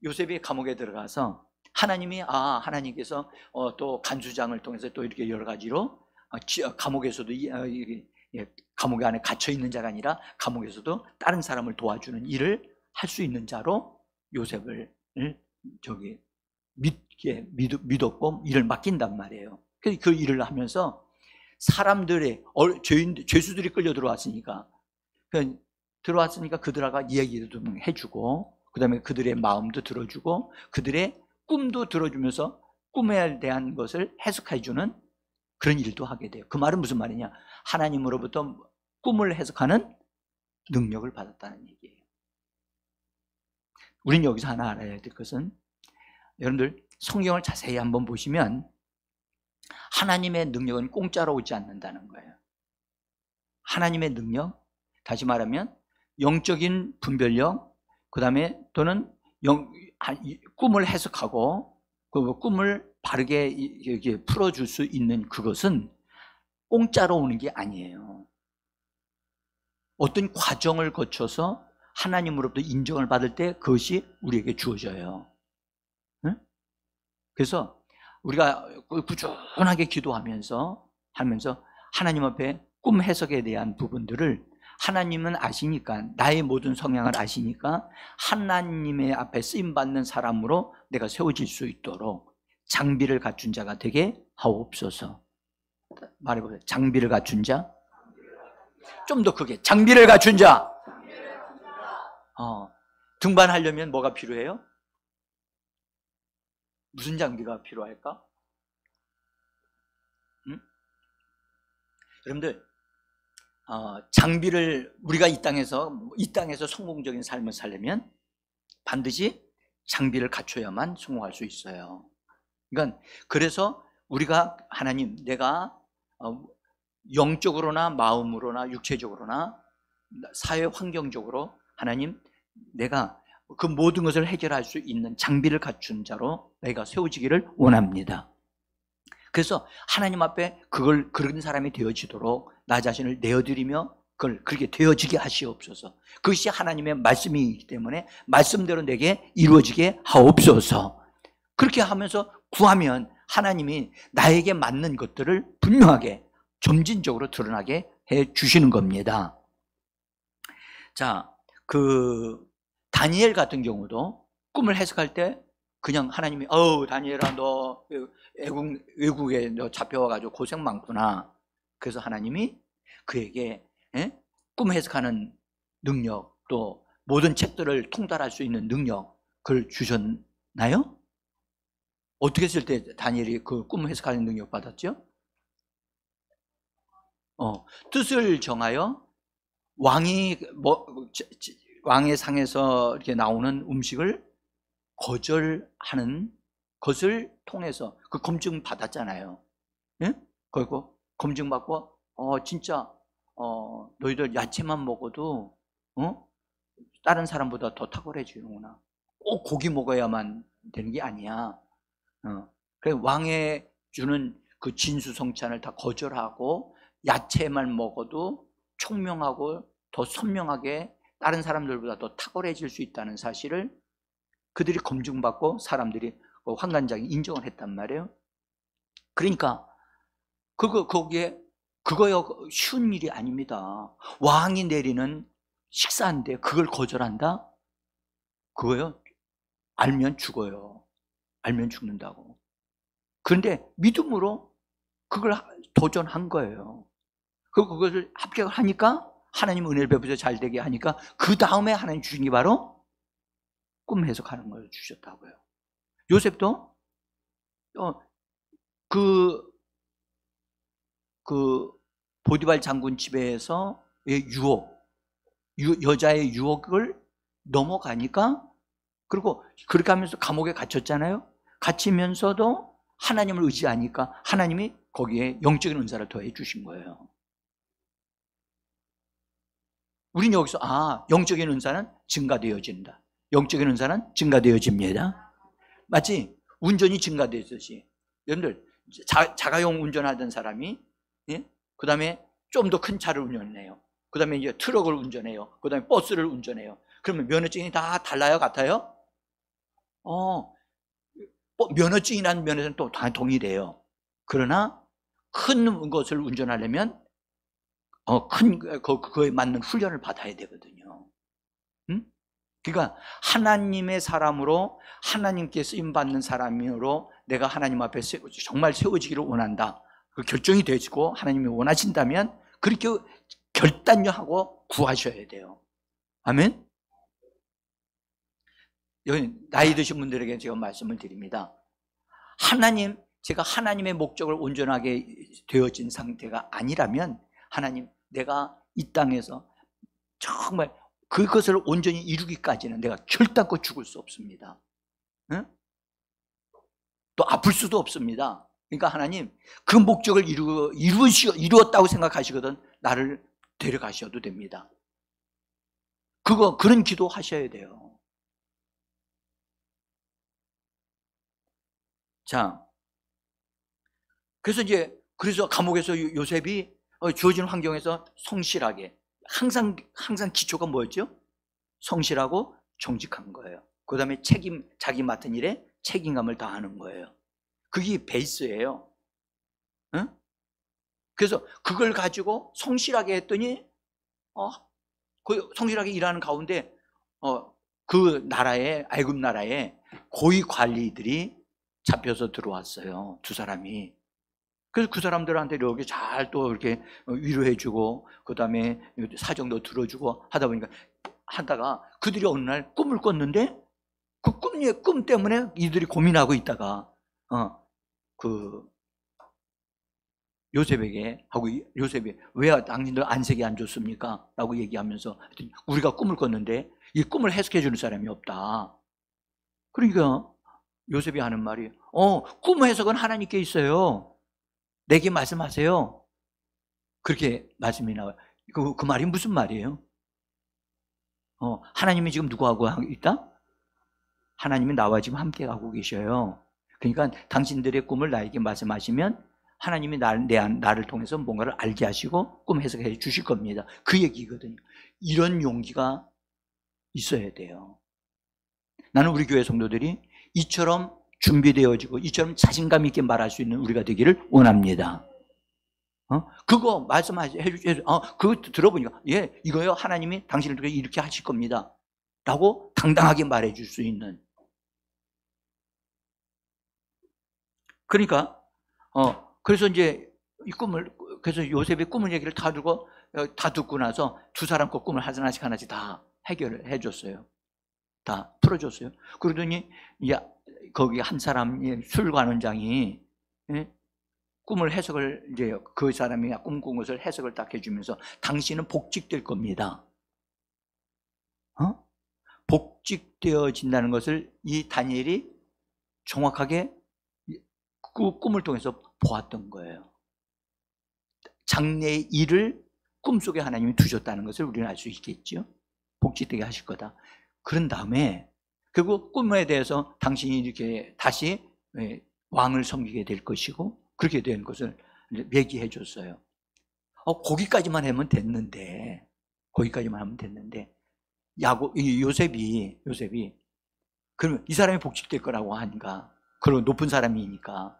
Speaker 1: 요셉이 감옥에 들어가서 하나님께서 또 간수장을 통해서 또 이렇게 여러 가지로 감옥에서도 감옥 안에 갇혀 있는 자가 아니라 감옥에서도 다른 사람을 도와주는 일을 할 수 있는 자로 요셉을 믿었고 일을 맡긴단 말이에요. 그래서 그 일을 하면서 사람들의 죄수들이 끌려 들어왔으니까 그들과 이야기도 해주고, 그 다음에 그들의 마음도 들어주고, 그들의 꿈도 들어주면서 꿈에 대한 것을 해석해주는 그런 일도 하게 돼요. 그 말은 무슨 말이냐? 하나님으로부터 꿈을 해석하는 능력을 받았다는 얘기예요. 우린 여기서 하나 알아야 될 것은, 여러분들 성경을 자세히 한번 보시면 하나님의 능력은 공짜로 오지 않는다는 거예요. 하나님의 능력, 다시 말하면 영적인 분별력, 그 다음에 또는 꿈을 해석하고 그 꿈을 바르게 풀어줄 수 있는 그것은 공짜로 오는 게 아니에요. 어떤 과정을 거쳐서 하나님으로부터 인정을 받을 때 그것이 우리에게 주어져요. 응? 그래서 우리가 꾸준하게 기도하면서 하나님 앞에 꿈 해석에 대한 부분들을 하나님은 아시니까, 나의 모든 성향을 아시니까 하나님의 앞에 쓰임받는 사람으로 내가 세워질 수 있도록 장비를 갖춘 자가 되게 하옵소서. 말해보세요. 장비를 갖춘 자. 좀 더 크게. 장비를 갖춘 자. 등반하려면 뭐가 필요해요? 무슨 장비가 필요할까? 여러분들, 장비를 우리가 이 땅에서 성공적인 삶을 살려면 반드시 장비를 갖춰야만 성공할 수 있어요. 그러니까 그래서 우리가 하나님, 내가 영적으로나 마음으로나 육체적으로나 사회 환경적으로 하나님, 내가 그 모든 것을 해결할 수 있는 장비를 갖춘 자로 내가 세워지기를 원합니다. 그래서 하나님 앞에 그런 사람이 되어지도록 나 자신을 내어드리며 그렇게 되어지게 하시옵소서. 그것이 하나님의 말씀이기 때문에 말씀대로 내게 이루어지게 하옵소서. 그렇게 하면서 구하면 하나님이 나에게 맞는 것들을 분명하게 점진적으로 드러나게 해 주시는 겁니다. 자, 다니엘 같은 경우도 꿈을 해석할 때 그냥 하나님이 다니엘아, 너 외국에 너 잡혀와가지고 고생 많구나. 그래서 하나님이 그에게 꿈 해석하는 능력, 또 모든 책들을 통달할 수 있는 능력, 그걸 주셨나요? 어떻게 했을 때 다니엘이 그 꿈 해석하는 능력 받았죠? 뜻을 정하여 왕의 상에서 이렇게 나오는 음식을 거절하는 것을 통해서 그 검증 받았잖아요. 예? 그리고 검증 받고 진짜 너희들 야채만 먹어도 다른 사람보다 더 탁월해지는구나. 꼭 고기 먹어야만 되는 게 아니야. 그래 왕의 주는 그 진수성찬을 다 거절하고 야채만 먹어도 총명하고 더 선명하게 다른 사람들보다 더 탁월해질 수 있다는 사실을 그들이 검증받고 사람들이 환관장이 인정을 했단 말이에요. 그러니까 거기에 그거요 쉬운 일이 아닙니다. 왕이 내리는 식사인데 그걸 거절한다? 그거요 알면 죽어요. 알면 죽는다고. 그런데 믿음으로 그걸 도전한 거예요. 그것을 합격을 하니까 하나님 은혜를 베푸셔서 잘 되게 하니까 그 다음에 하나님 주신 게 바로 꿈 해석하는 걸 주셨다고요. 요셉도 그 보디발 장군 집에서 여자의 유혹을 넘어가니까, 그리고 그렇게 하면서 감옥에 갇혔잖아요. 갇히면서도 하나님을 의지하니까 하나님이 거기에 영적인 은사를 더해 주신 거예요. 우리는 여기서 영적인 은사는 증가되어진다. 영적인 은사는 증가되어집니다. 마치 운전이 증가되듯이. 여러분들 자가용 운전하던 사람이 그 다음에 좀 더 큰 차를 운전해요. 그 다음에 이제 트럭을 운전해요. 그 다음에 버스를 운전해요. 그러면 면허증이 다 달라요? 같아요? 면허증이라는 면에서는 또 다 동일해요. 그러나 큰 것을 운전하려면 그거에 맞는 훈련을 받아야 되거든요. 그러니까 하나님의 사람으로, 하나님께 쓰임받는 사람으로 내가 하나님 앞에 정말 세워지기를 원한다. 그 결정이 되시고 하나님이 원하신다면 그렇게 결단하고 구하셔야 돼요. 아멘? 여기 나이 드신 분들에게 제가 말씀을 드립니다. 제가 하나님의 목적을 온전하게 되어진 상태가 아니라면, 하나님, 내가 이 땅에서 정말 그것을 온전히 이루기까지는 내가 결단코 죽을 수 없습니다. 응? 또 아플 수도 없습니다. 그러니까 하나님, 그 목적을 이루었다고 생각하시거든 나를 데려가셔도 됩니다. 그런 기도 하셔야 돼요. 자, 그래서 감옥에서 요셉이 주어진 환경에서 성실하게, 항상 기초가 뭐였죠? 성실하고 정직한 거예요. 그 다음에 자기 맡은 일에 책임감을 다하는 거예요. 그게 베이스예요. 응? 그래서 그걸 가지고 성실하게 했더니 성실하게 일하는 가운데 그 나라에, 애굽 나라에 고위 관리들이 잡혀서 들어왔어요. 두 사람이. 그래서 그 사람들한테 이렇게 잘 또 이렇게 위로해주고, 그 다음에 사정도 들어주고 하다가 그들이 어느 날 꿈을 꿨는데, 그 꿈 때문에 이들이 고민하고 있다가 요셉이 왜 당신들 안색이 안 좋습니까? 라고 얘기하면서 우리가 꿈을 꿨는데 이 꿈을 해석해 주는 사람이 없다. 그러니까 요셉이 하는 말이 꿈 해석은 하나님께 있어요. 내게 말씀하세요. 그렇게 말씀이 나와요. 그 말이 무슨 말이에요? 하나님이 지금 누구하고 있다? 하나님이 나와 지금 함께 가고 계셔요. 그러니까 당신들의 꿈을 나에게 말씀하시면 하나님이 나를 통해서 뭔가를 알게 하시고 꿈 해석해 주실 겁니다. 그 얘기거든요. 이런 용기가 있어야 돼요. 나는 우리 교회 성도들이 이처럼 준비되어지고 이처럼 자신감 있게 말할 수 있는 우리가 되기를 원합니다. 그거 말씀해 주세요. 그거 들어보니까 이거요 하나님이 당신을 통해 이렇게 하실 겁니다 라고 당당하게 말해 줄 수 있는. 그러니까 그래서 이제 그래서 요셉의 꿈을 얘기를 다 듣고 나서 두 사람 거 꿈을 하나씩 다 해결을 해줬어요. 다 풀어줬어요. 그러더니 이제 거기 한 사람이 술관원장이 꿈을 해석을, 이제 그 사람이 꿈꾼 것을 해석을 딱 해주면서 당신은 복직될 겁니다. 복직되어진다는 것을 이 다니엘이 정확하게 그 꿈을 통해서 보았던 거예요. 장래의 일을 꿈속에 하나님이 두셨다는 것을 우리는 알 수 있겠죠. 복직되게 하실 거다. 그런 다음에 그리고 꿈에 대해서 당신이 이렇게 다시 왕을 섬기게 될 것이고 그렇게 된 것을 얘기해 줬어요. 거기까지만 하면 됐는데 요셉이 그러면 이 사람이 복직될 거라고 하니까 그리고 높은 사람이니까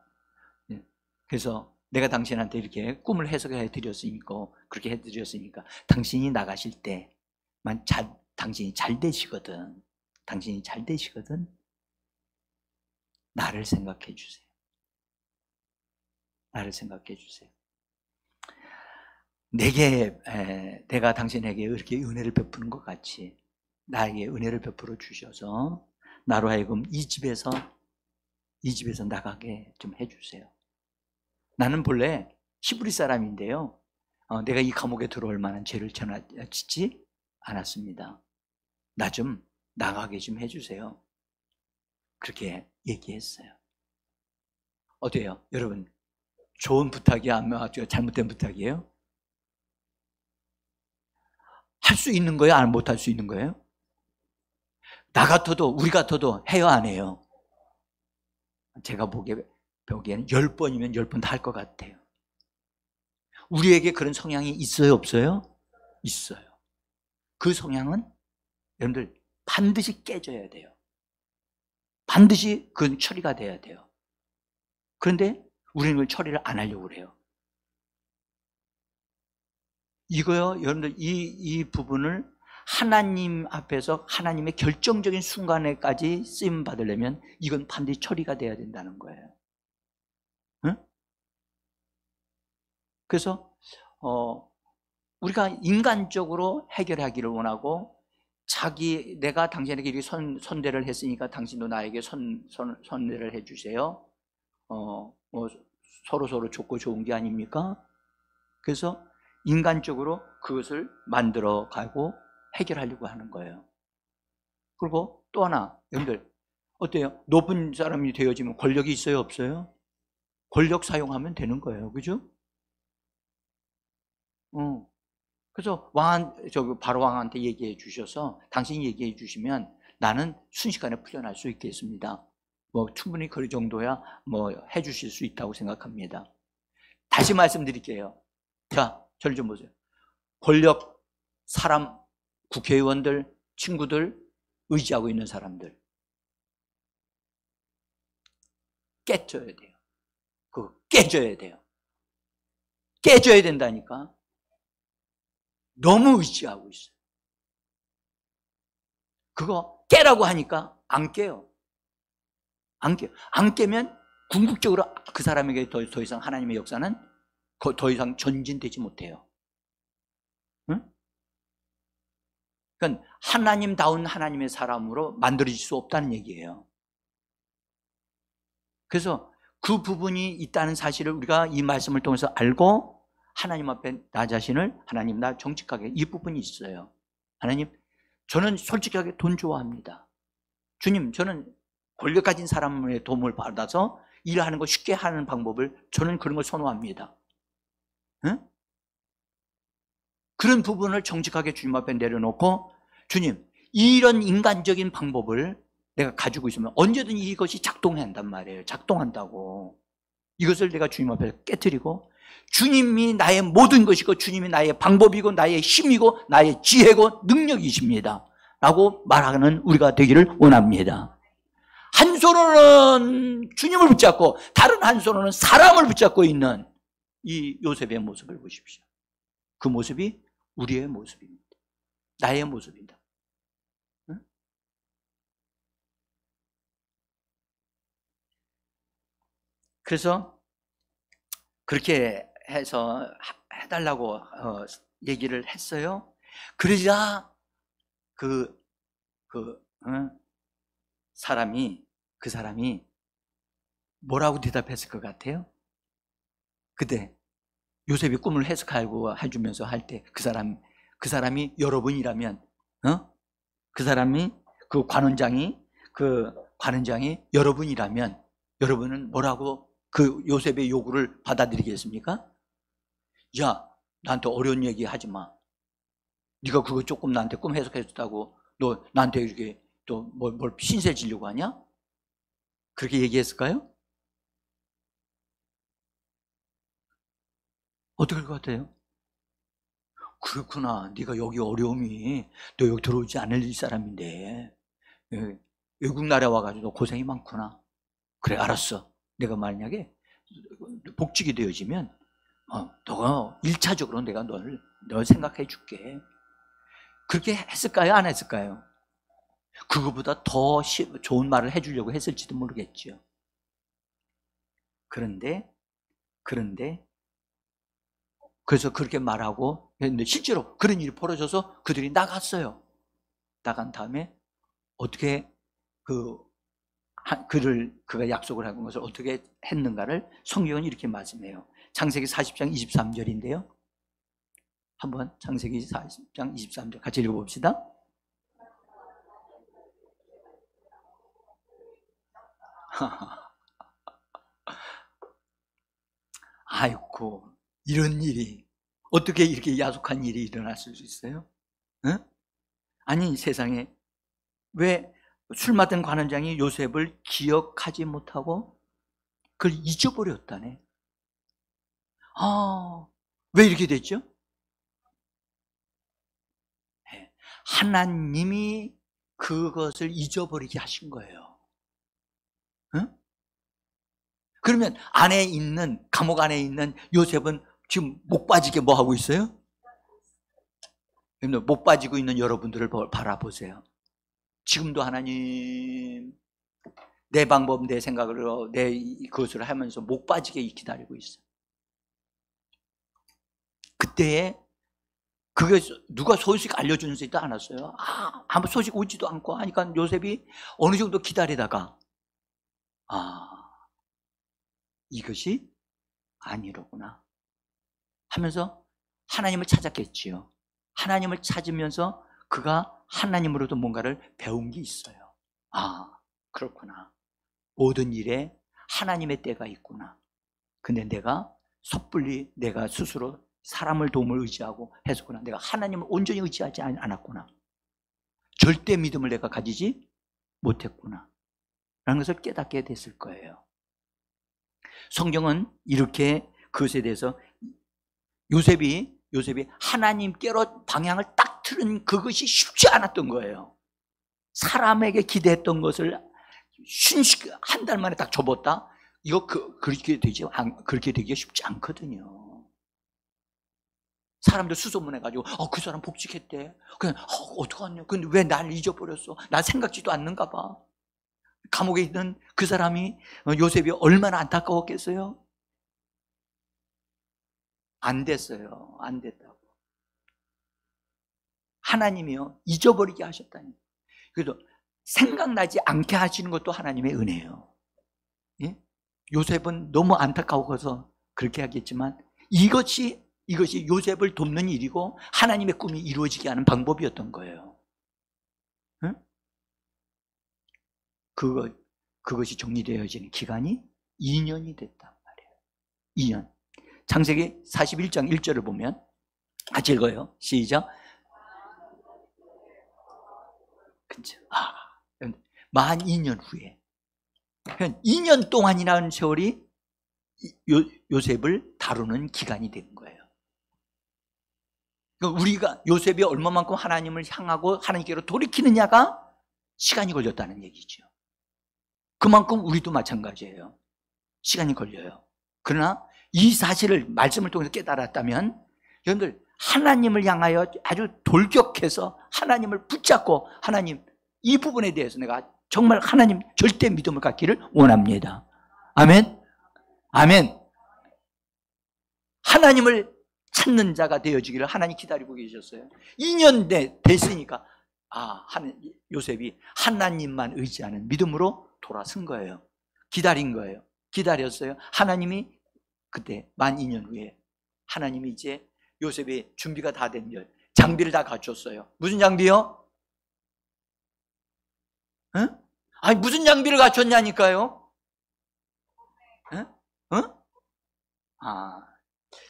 Speaker 1: 그래서 내가 당신한테 이렇게 꿈을 해석해 드렸으니까 그렇게 해 드렸으니까 당신이 나가실 때만 당신이 잘 되시거든 나를 생각해 주세요. 내가 당신에게 이렇게 은혜를 베푸는 것 같이 나에게 은혜를 베풀어 주셔서 나로 하여금 이 집에서 나가게 좀 해주세요. 나는 본래 히브리 사람인데요, 내가 이 감옥에 들어올 만한 죄를 짓지 않았습니다. 나 좀 나가게 좀 해주세요. 그렇게 얘기했어요. 어때요? 여러분, 좋은 부탁이야? 아니면 잘못된 부탁이에요? 할 수 있는 거예요? 아니면 못할 수 있는 거예요? 우리 같아도 해요, 안 해요? 제가 보기에는 10번이면 10번 다 할 것 같아요. 우리에게 그런 성향이 있어요, 없어요? 있어요. 그 성향은 여러분들 반드시 깨져야 돼요. 반드시 그건 처리가 돼야 돼요. 그런데 우리는 그걸 처리를 안 하려고 그래요. 이거요, 여러분들 이 부분을 하나님 앞에서 하나님의 결정적인 순간에까지 쓰임 받으려면 이건 반드시 처리가 돼야 된다는 거예요. 응? 그래서 우리가 인간적으로 해결하기를 원하고 내가 당신에게 이렇게 선대를 했으니까 당신도 나에게 선대를 해주세요. 서로 좋고 좋은 게 아닙니까? 그래서 인간적으로 그것을 만들어 가고 해결하려고 하는 거예요. 그리고 또 하나, 여러분들 어때요? 높은 사람이 되어지면 권력이 있어요, 없어요? 권력 사용하면 되는 거예요, 그죠? 그래서 바로 왕한테 얘기해 주셔서 당신이 얘기해 주시면 나는 순식간에 풀려날 수 있겠습니다. 충분히 그 정도야 해 주실 수 있다고 생각합니다. 다시 말씀드릴게요. 자, 저를 좀 보세요. 권력, 사람, 국회의원들, 친구들, 의지하고 있는 사람들 깨져야 돼요. 그거 깨져야 돼요. 깨져야 된다니까. 너무 의지하고 있어요. 그거 깨라고 하니까 안 깨요. 안 깨면 궁극적으로 그 사람에게 더 이상 하나님의 역사는 더 이상 전진되지 못해요. 응? 그러니까 하나님다운 하나님의 사람으로 만들어질 수 없다는 얘기예요. 그래서 그 부분이 있다는 사실을 우리가 이 말씀을 통해서 알고 하나님 앞에 나 자신을 하나님 나 정직하게 이 부분이 있어요. 하나님, 저는 솔직하게 돈 좋아합니다. 주님, 저는 권력 가진 사람의 도움을 받아서 일하는 거 쉽게 하는 방법을 저는 그런 걸 선호합니다. 응? 그런 부분을 정직하게 주님 앞에 내려놓고 주님, 이런 인간적인 방법을 내가 가지고 있으면 언제든 이것이 작동한단 말이에요. 작동한다고. 이것을 내가 주님 앞에 깨트리고 주님이 나의 모든 것이고 주님이 나의 방법이고 나의 힘이고 나의 지혜고 능력이십니다 라고 말하는 우리가 되기를 원합니다. 한 손으로는 주님을 붙잡고 다른 한 손으로는 사람을 붙잡고 있는 이 요셉의 모습을 보십시오. 그 모습이 우리의 모습입니다. 나의 모습입니다. 응? 그래서 그렇게 해서 해달라고 얘기를 했어요. 그러자 그 사람이 뭐라고 대답했을 것 같아요? 그때 요셉이 꿈을 해석하고 해주면서 할 때 그 사람이 여러분이라면, 그 관원장이 여러분이라면 여러분은 뭐라고 그 요셉의 요구를 받아들이겠습니까? 야, 나한테 어려운 얘기 하지 마. 네가 그거 조금 나한테 꿈 해석해 줬다고 너 나한테 이렇게 또 뭘 신세 지려고 하냐? 그렇게 얘기했을까요? 어떻게 할 것 같아요? 그렇구나. 네가 여기 어려움이 너 여기 들어오지 않을 사람인데 외국 나라에 와가지고 너 고생이 많구나. 그래 알았어. 내가 만약에 복직이 되어지면 너가 1차적으로 내가 널 생각해 줄게. 그렇게 했을까요? 안 했을까요? 그거보다 더 좋은 말을 해주려고 했을지도 모르겠죠. 그런데 그래서 그렇게 말하고 했는데 실제로 그런 일이 벌어져서 그들이 나갔어요. 나간 다음에 어떻게 그가 약속을 한 것을 어떻게 했는가를 성경은 이렇게 말씀해요. 창세기 40장 23절인데요. 한번 창세기 40장 23절 같이 읽어봅시다. 아이고, 이런 일이 어떻게 이렇게 야속한 일이 일어났을 수 있어요? 응? 아니 세상에 왜 술 맡은 관원장이 요셉을 기억하지 못하고 그걸 잊어버렸다네. 왜 이렇게 됐죠? 하나님이 그것을 잊어버리게 하신 거예요. 응? 그러면 감옥 안에 있는 요셉은 지금 목 빠지게 뭐 하고 있어요? 목 빠지고 있는 여러분들을 바라보세요. 지금도 하나님 내 방법, 내 생각으로 그것을 하면서 목 빠지게 기다리고 있어. 그때에 그게 누가 소식 알려주지도 않았어요. 아무 소식 오지도 않고 하니까 요셉이 어느 정도 기다리다가 이것이 아니로구나 하면서 하나님을 찾았겠지요. 하나님을 찾으면서 그가 하나님으로도 뭔가를 배운 게 있어요. 그렇구나. 모든 일에 하나님의 때가 있구나. 근데 내가 섣불리 내가 스스로 사람을 도움을 의지하고 했었구나. 내가 하나님을 온전히 의지하지 않았구나. 절대 믿음을 내가 가지지 못했구나 라는 것을 깨닫게 됐을 거예요. 성경은 이렇게 그것에 대해서 요셉이 하나님께로 방향을 딱 틀은 그것이 쉽지 않았던 거예요. 사람에게 기대했던 것을 순식 한 달 만에 딱 접었다? 이거 그렇게 되기가 쉽지 않거든요. 사람들 수소문해가지고 그 사람 복직했대. 그냥 어떡하냐. 근데 왜 날 잊어버렸어? 나 생각지도 않는가 봐. 감옥에 있는 그 사람이 요셉이 얼마나 안타까웠겠어요? 안 됐어요. 안 됐다고. 하나님이요 잊어버리게 하셨다니. 그래도 생각나지 않게 하시는 것도 하나님의 은혜예요. 예? 요셉은 너무 안타까워서 그렇게 하겠지만 이것이 요셉을 돕는 일이고 하나님의 꿈이 이루어지게 하는 방법이었던 거예요. 응? 그것이 정리되어지는 기간이 2년이 됐단 말이에요. 2년. 창세기 41장 1절을 보면 같이 읽어요. 시작. 만 2년 후에 2년 동안이라는 세월이 요셉을 다루는 기간이 된 거예요. 그러니까 우리가 요셉이 얼마만큼 하나님을 향하고 하나님께로 돌이키느냐가 시간이 걸렸다는 얘기죠. 그만큼 우리도 마찬가지예요. 시간이 걸려요. 그러나 이 사실을 말씀을 통해서 깨달았다면 여러분들 하나님을 향하여 아주 돌격해서 하나님을 붙잡고 하나님 이 부분에 대해서 내가 정말 하나님 절대 믿음을 갖기를 원합니다. 아멘. 아멘. 하나님을 찾는 자가 되어지기를 하나님 기다리고 계셨어요. 2년 됐으니까 요셉이 하나님만 의지하는 믿음으로 돌아선 거예요. 기다린 거예요. 기다렸어요. 하나님이 그때 만 2년 후에 하나님이 이제 요셉의 준비가 다 된 장비를 다 갖췄어요. 무슨 장비요? 응? 아니 무슨 장비를 갖췄냐니까요? 응? 응?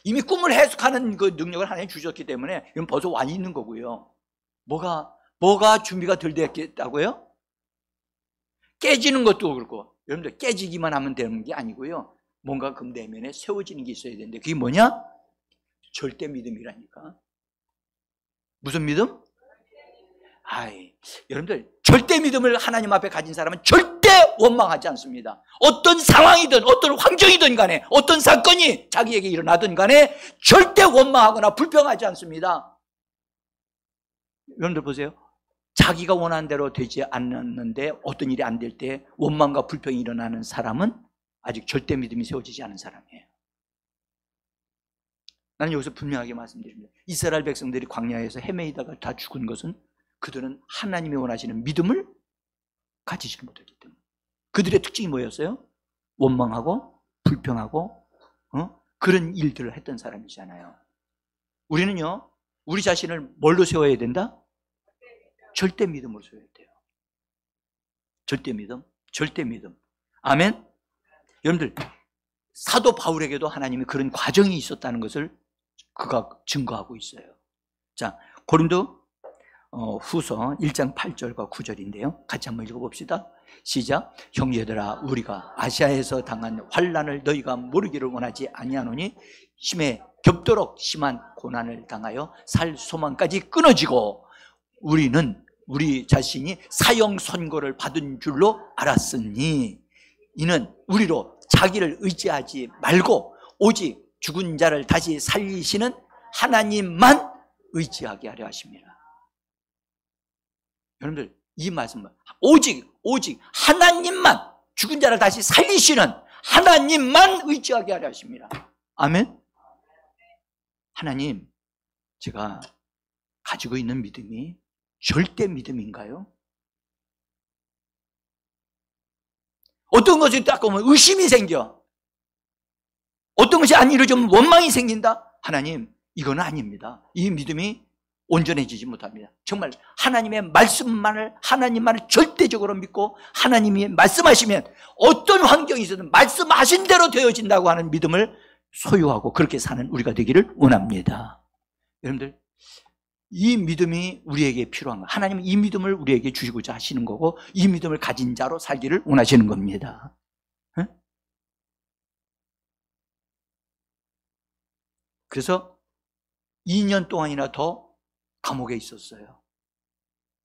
Speaker 1: 이미 꿈을 해석하는 그 능력을 하나님 주셨기 때문에 이건 벌써 와 있는 거고요. 뭐가 준비가 덜 됐겠다고요? 깨지는 것도 그렇고, 여러분들 깨지기만 하면 되는 게 아니고요. 뭔가 그 내면에 세워지는 게 있어야 되는데 그게 뭐냐? 절대 믿음이라니까. 무슨 믿음? 여러분들 절대 믿음을 하나님 앞에 가진 사람은 절대 원망하지 않습니다. 어떤 상황이든 어떤 환경이든 간에 어떤 사건이 자기에게 일어나든 간에 절대 원망하거나 불평하지 않습니다. 여러분들 보세요. 자기가 원하는 대로 되지 않았는데 어떤 일이 안 될 때 원망과 불평이 일어나는 사람은 아직 절대 믿음이 세워지지 않은 사람이에요. 나는 여기서 분명하게 말씀드립니다. 이스라엘 백성들이 광야에서 헤매이다가 다 죽은 것은 그들은 하나님이 원하시는 믿음을 가지지 못했기 때문에. 그들의 특징이 뭐였어요? 원망하고 불평하고 그런 일들을 했던 사람이잖아요. 우리는요, 우리 자신을 뭘로 세워야 된다? 절대 믿음으로 세워야 돼요. 절대 믿음, 절대 믿음. 아멘. 여러분들, 사도 바울에게도 하나님이 그런 과정이 있었다는 것을 그가 증거하고 있어요. 자, 고린도 후서 1장 8절과 9절인데요. 같이 한번 읽어봅시다. 시작. 형제들아, 우리가 아시아에서 당한 환난을 너희가 모르기를 원하지 아니하노니 심해 겹도록 심한 고난을 당하여 살 소망까지 끊어지고 우리는 우리 자신이 사형 선고를 받은 줄로 알았으니 이는 우리로 자기를 의지하지 말고 오직 죽은 자를 다시 살리시는 하나님만 의지하게 하려 하십니다. 여러분들, 이 말씀은 오직 하나님만, 죽은 자를 다시 살리시는 하나님만 의지하게 하려 하십니다. 아멘. 하나님, 제가 가지고 있는 믿음이 절대 믿음인가요? 어떤 것이 딱 보면 의심이 생겨. 어떤 것이 안 이루어지면 원망이 생긴다. 하나님, 이건 아닙니다. 이 믿음이 온전해지지 못합니다. 정말 하나님의 말씀만을, 하나님만을 절대적으로 믿고 하나님이 말씀하시면 어떤 환경이 있어도 말씀하신 대로 되어진다고 하는 믿음을 소유하고 그렇게 사는 우리가 되기를 원합니다. 여러분들, 이 믿음이 우리에게 필요한 거. 하나님은 이 믿음을 우리에게 주시고자 하시는 거고 이 믿음을 가진 자로 살기를 원하시는 겁니다. 응? 그래서 2년 동안이나 더 감옥에 있었어요.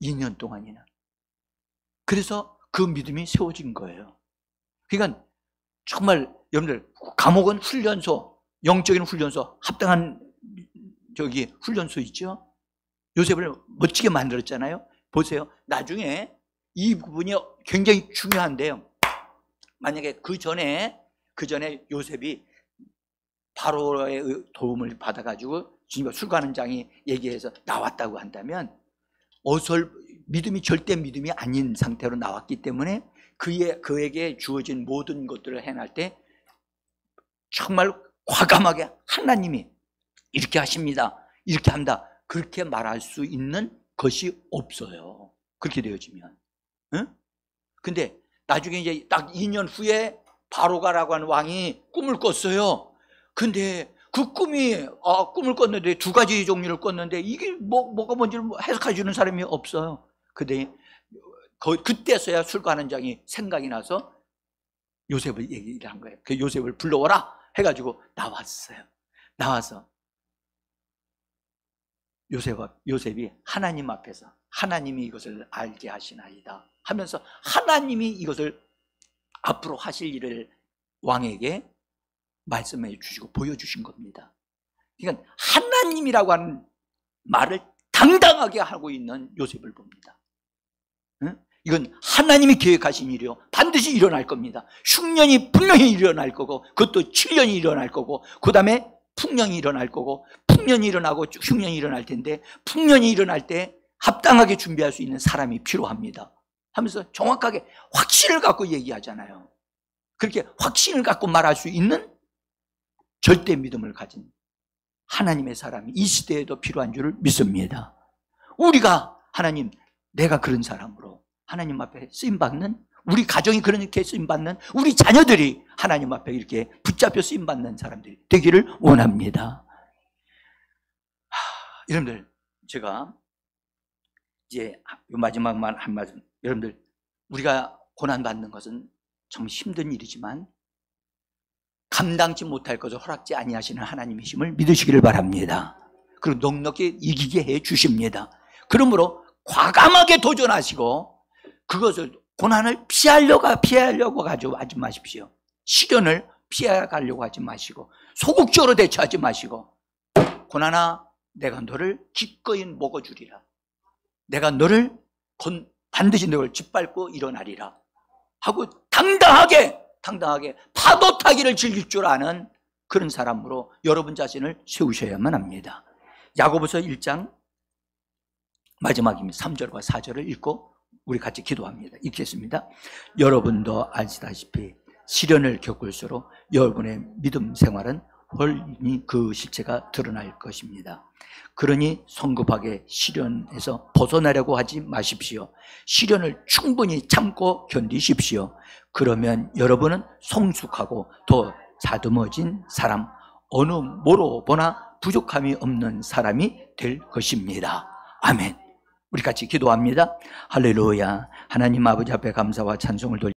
Speaker 1: 2년 동안이나. 그래서 그 믿음이 세워진 거예요. 그러니까 정말 여러분들, 감옥은 훈련소, 영적인 훈련소, 합당한 훈련소 있죠? 요셉을 멋지게 만들었잖아요. 보세요. 나중에 이 부분이 굉장히 중요한데요. 만약에 그 전에 요셉이 바로의 도움을 받아가지고 주님과 술가는 장이 얘기해서 나왔다고 한다면 믿음이 절대 믿음이 아닌 상태로 나왔기 때문에 그에게 주어진 모든 것들을 행할 때 정말 과감하게 하나님이 이렇게 하십니다, 이렇게 한다, 그렇게 말할 수 있는 것이 없어요. 그렇게 되어지면. 응? 근데 나중에 이제 딱 2년 후에 바로가라고 하는 왕이 꿈을 꿨어요. 근데 그 꿈을 꿨는데 두 가지 종류를 꿨는데 이게 뭐가 뭔지를 해석해 주는 사람이 없어요. 근데 그때서야 술가는 장이 생각이 나서 요셉을 얘기를 한 거예요. 그 요셉을 불러오라 해가지고 나왔어요. 나와서 요셉이 하나님 앞에서 하나님이 이것을 알게 하시나이다 하면서 하나님이 이것을 앞으로 하실 일을 왕에게 말씀해 주시고 보여주신 겁니다. 그러니까 하나님이라고 하는 말을 당당하게 하고 있는 요셉을 봅니다. 응? 이건 하나님이 계획하신 일이요, 반드시 일어날 겁니다. 흉년이 분명히 일어날 거고, 그것도 7년이 일어날 거고, 그 다음에 풍년이 일어날 거고, 풍년이 일어나고 흉년이 일어날 텐데, 풍년이 일어날 때 합당하게 준비할 수 있는 사람이 필요합니다 하면서 정확하게 확신을 갖고 얘기하잖아요. 그렇게 확신을 갖고 말할 수 있는 절대 믿음을 가진 하나님의 사람이 이 시대에도 필요한 줄을 믿습니다. 우리가 하나님, 내가 그런 사람으로 하나님 앞에 쓰임받는 우리 가정이 그렇게 쓰임받는, 우리 자녀들이 하나님 앞에 이렇게 붙잡혀 쓰임받는 사람들이 되기를 원합니다. 여러분들, 제가 이제 마지막만 한 말씀. 여러분들, 우리가 고난받는 것은 참 힘든 일이지만 감당치 못할 것을 허락지 아니하시는 하나님이심을 믿으시기를 바랍니다. 그리고 넉넉히 이기게 해 주십니다. 그러므로 과감하게 도전하시고 그것을, 고난을 피하려고 하지 마십시오. 시련을 피해가려고 하지 마시고 소극적으로 대처하지 마시고, 고난아 내가 너를 기꺼이 먹어주리라, 내가 너를 반드시 너를 짓밟고 일어나리라 하고 당당하게 파도 타기를 즐길 줄 아는 그런 사람으로 여러분 자신을 세우셔야만 합니다. 야고보서 1장 마지막입니다. 3절과 4절을 읽고 우리 같이 기도합니다. 읽겠습니다. 여러분도 아시다시피 시련을 겪을수록 여러분의 믿음 생활은 홀니 그 실체가 드러날 것입니다. 그러니 성급하게 시련에서 벗어나려고 하지 마십시오. 시련을 충분히 참고 견디십시오. 그러면 여러분은 성숙하고 더 다듬어진 사람, 어느 뭐로 보나 부족함이 없는 사람이 될 것입니다. 아멘. 우리 같이 기도합니다. 할렐루야. 하나님 아버지 앞에 감사와 찬송을 돌립니다.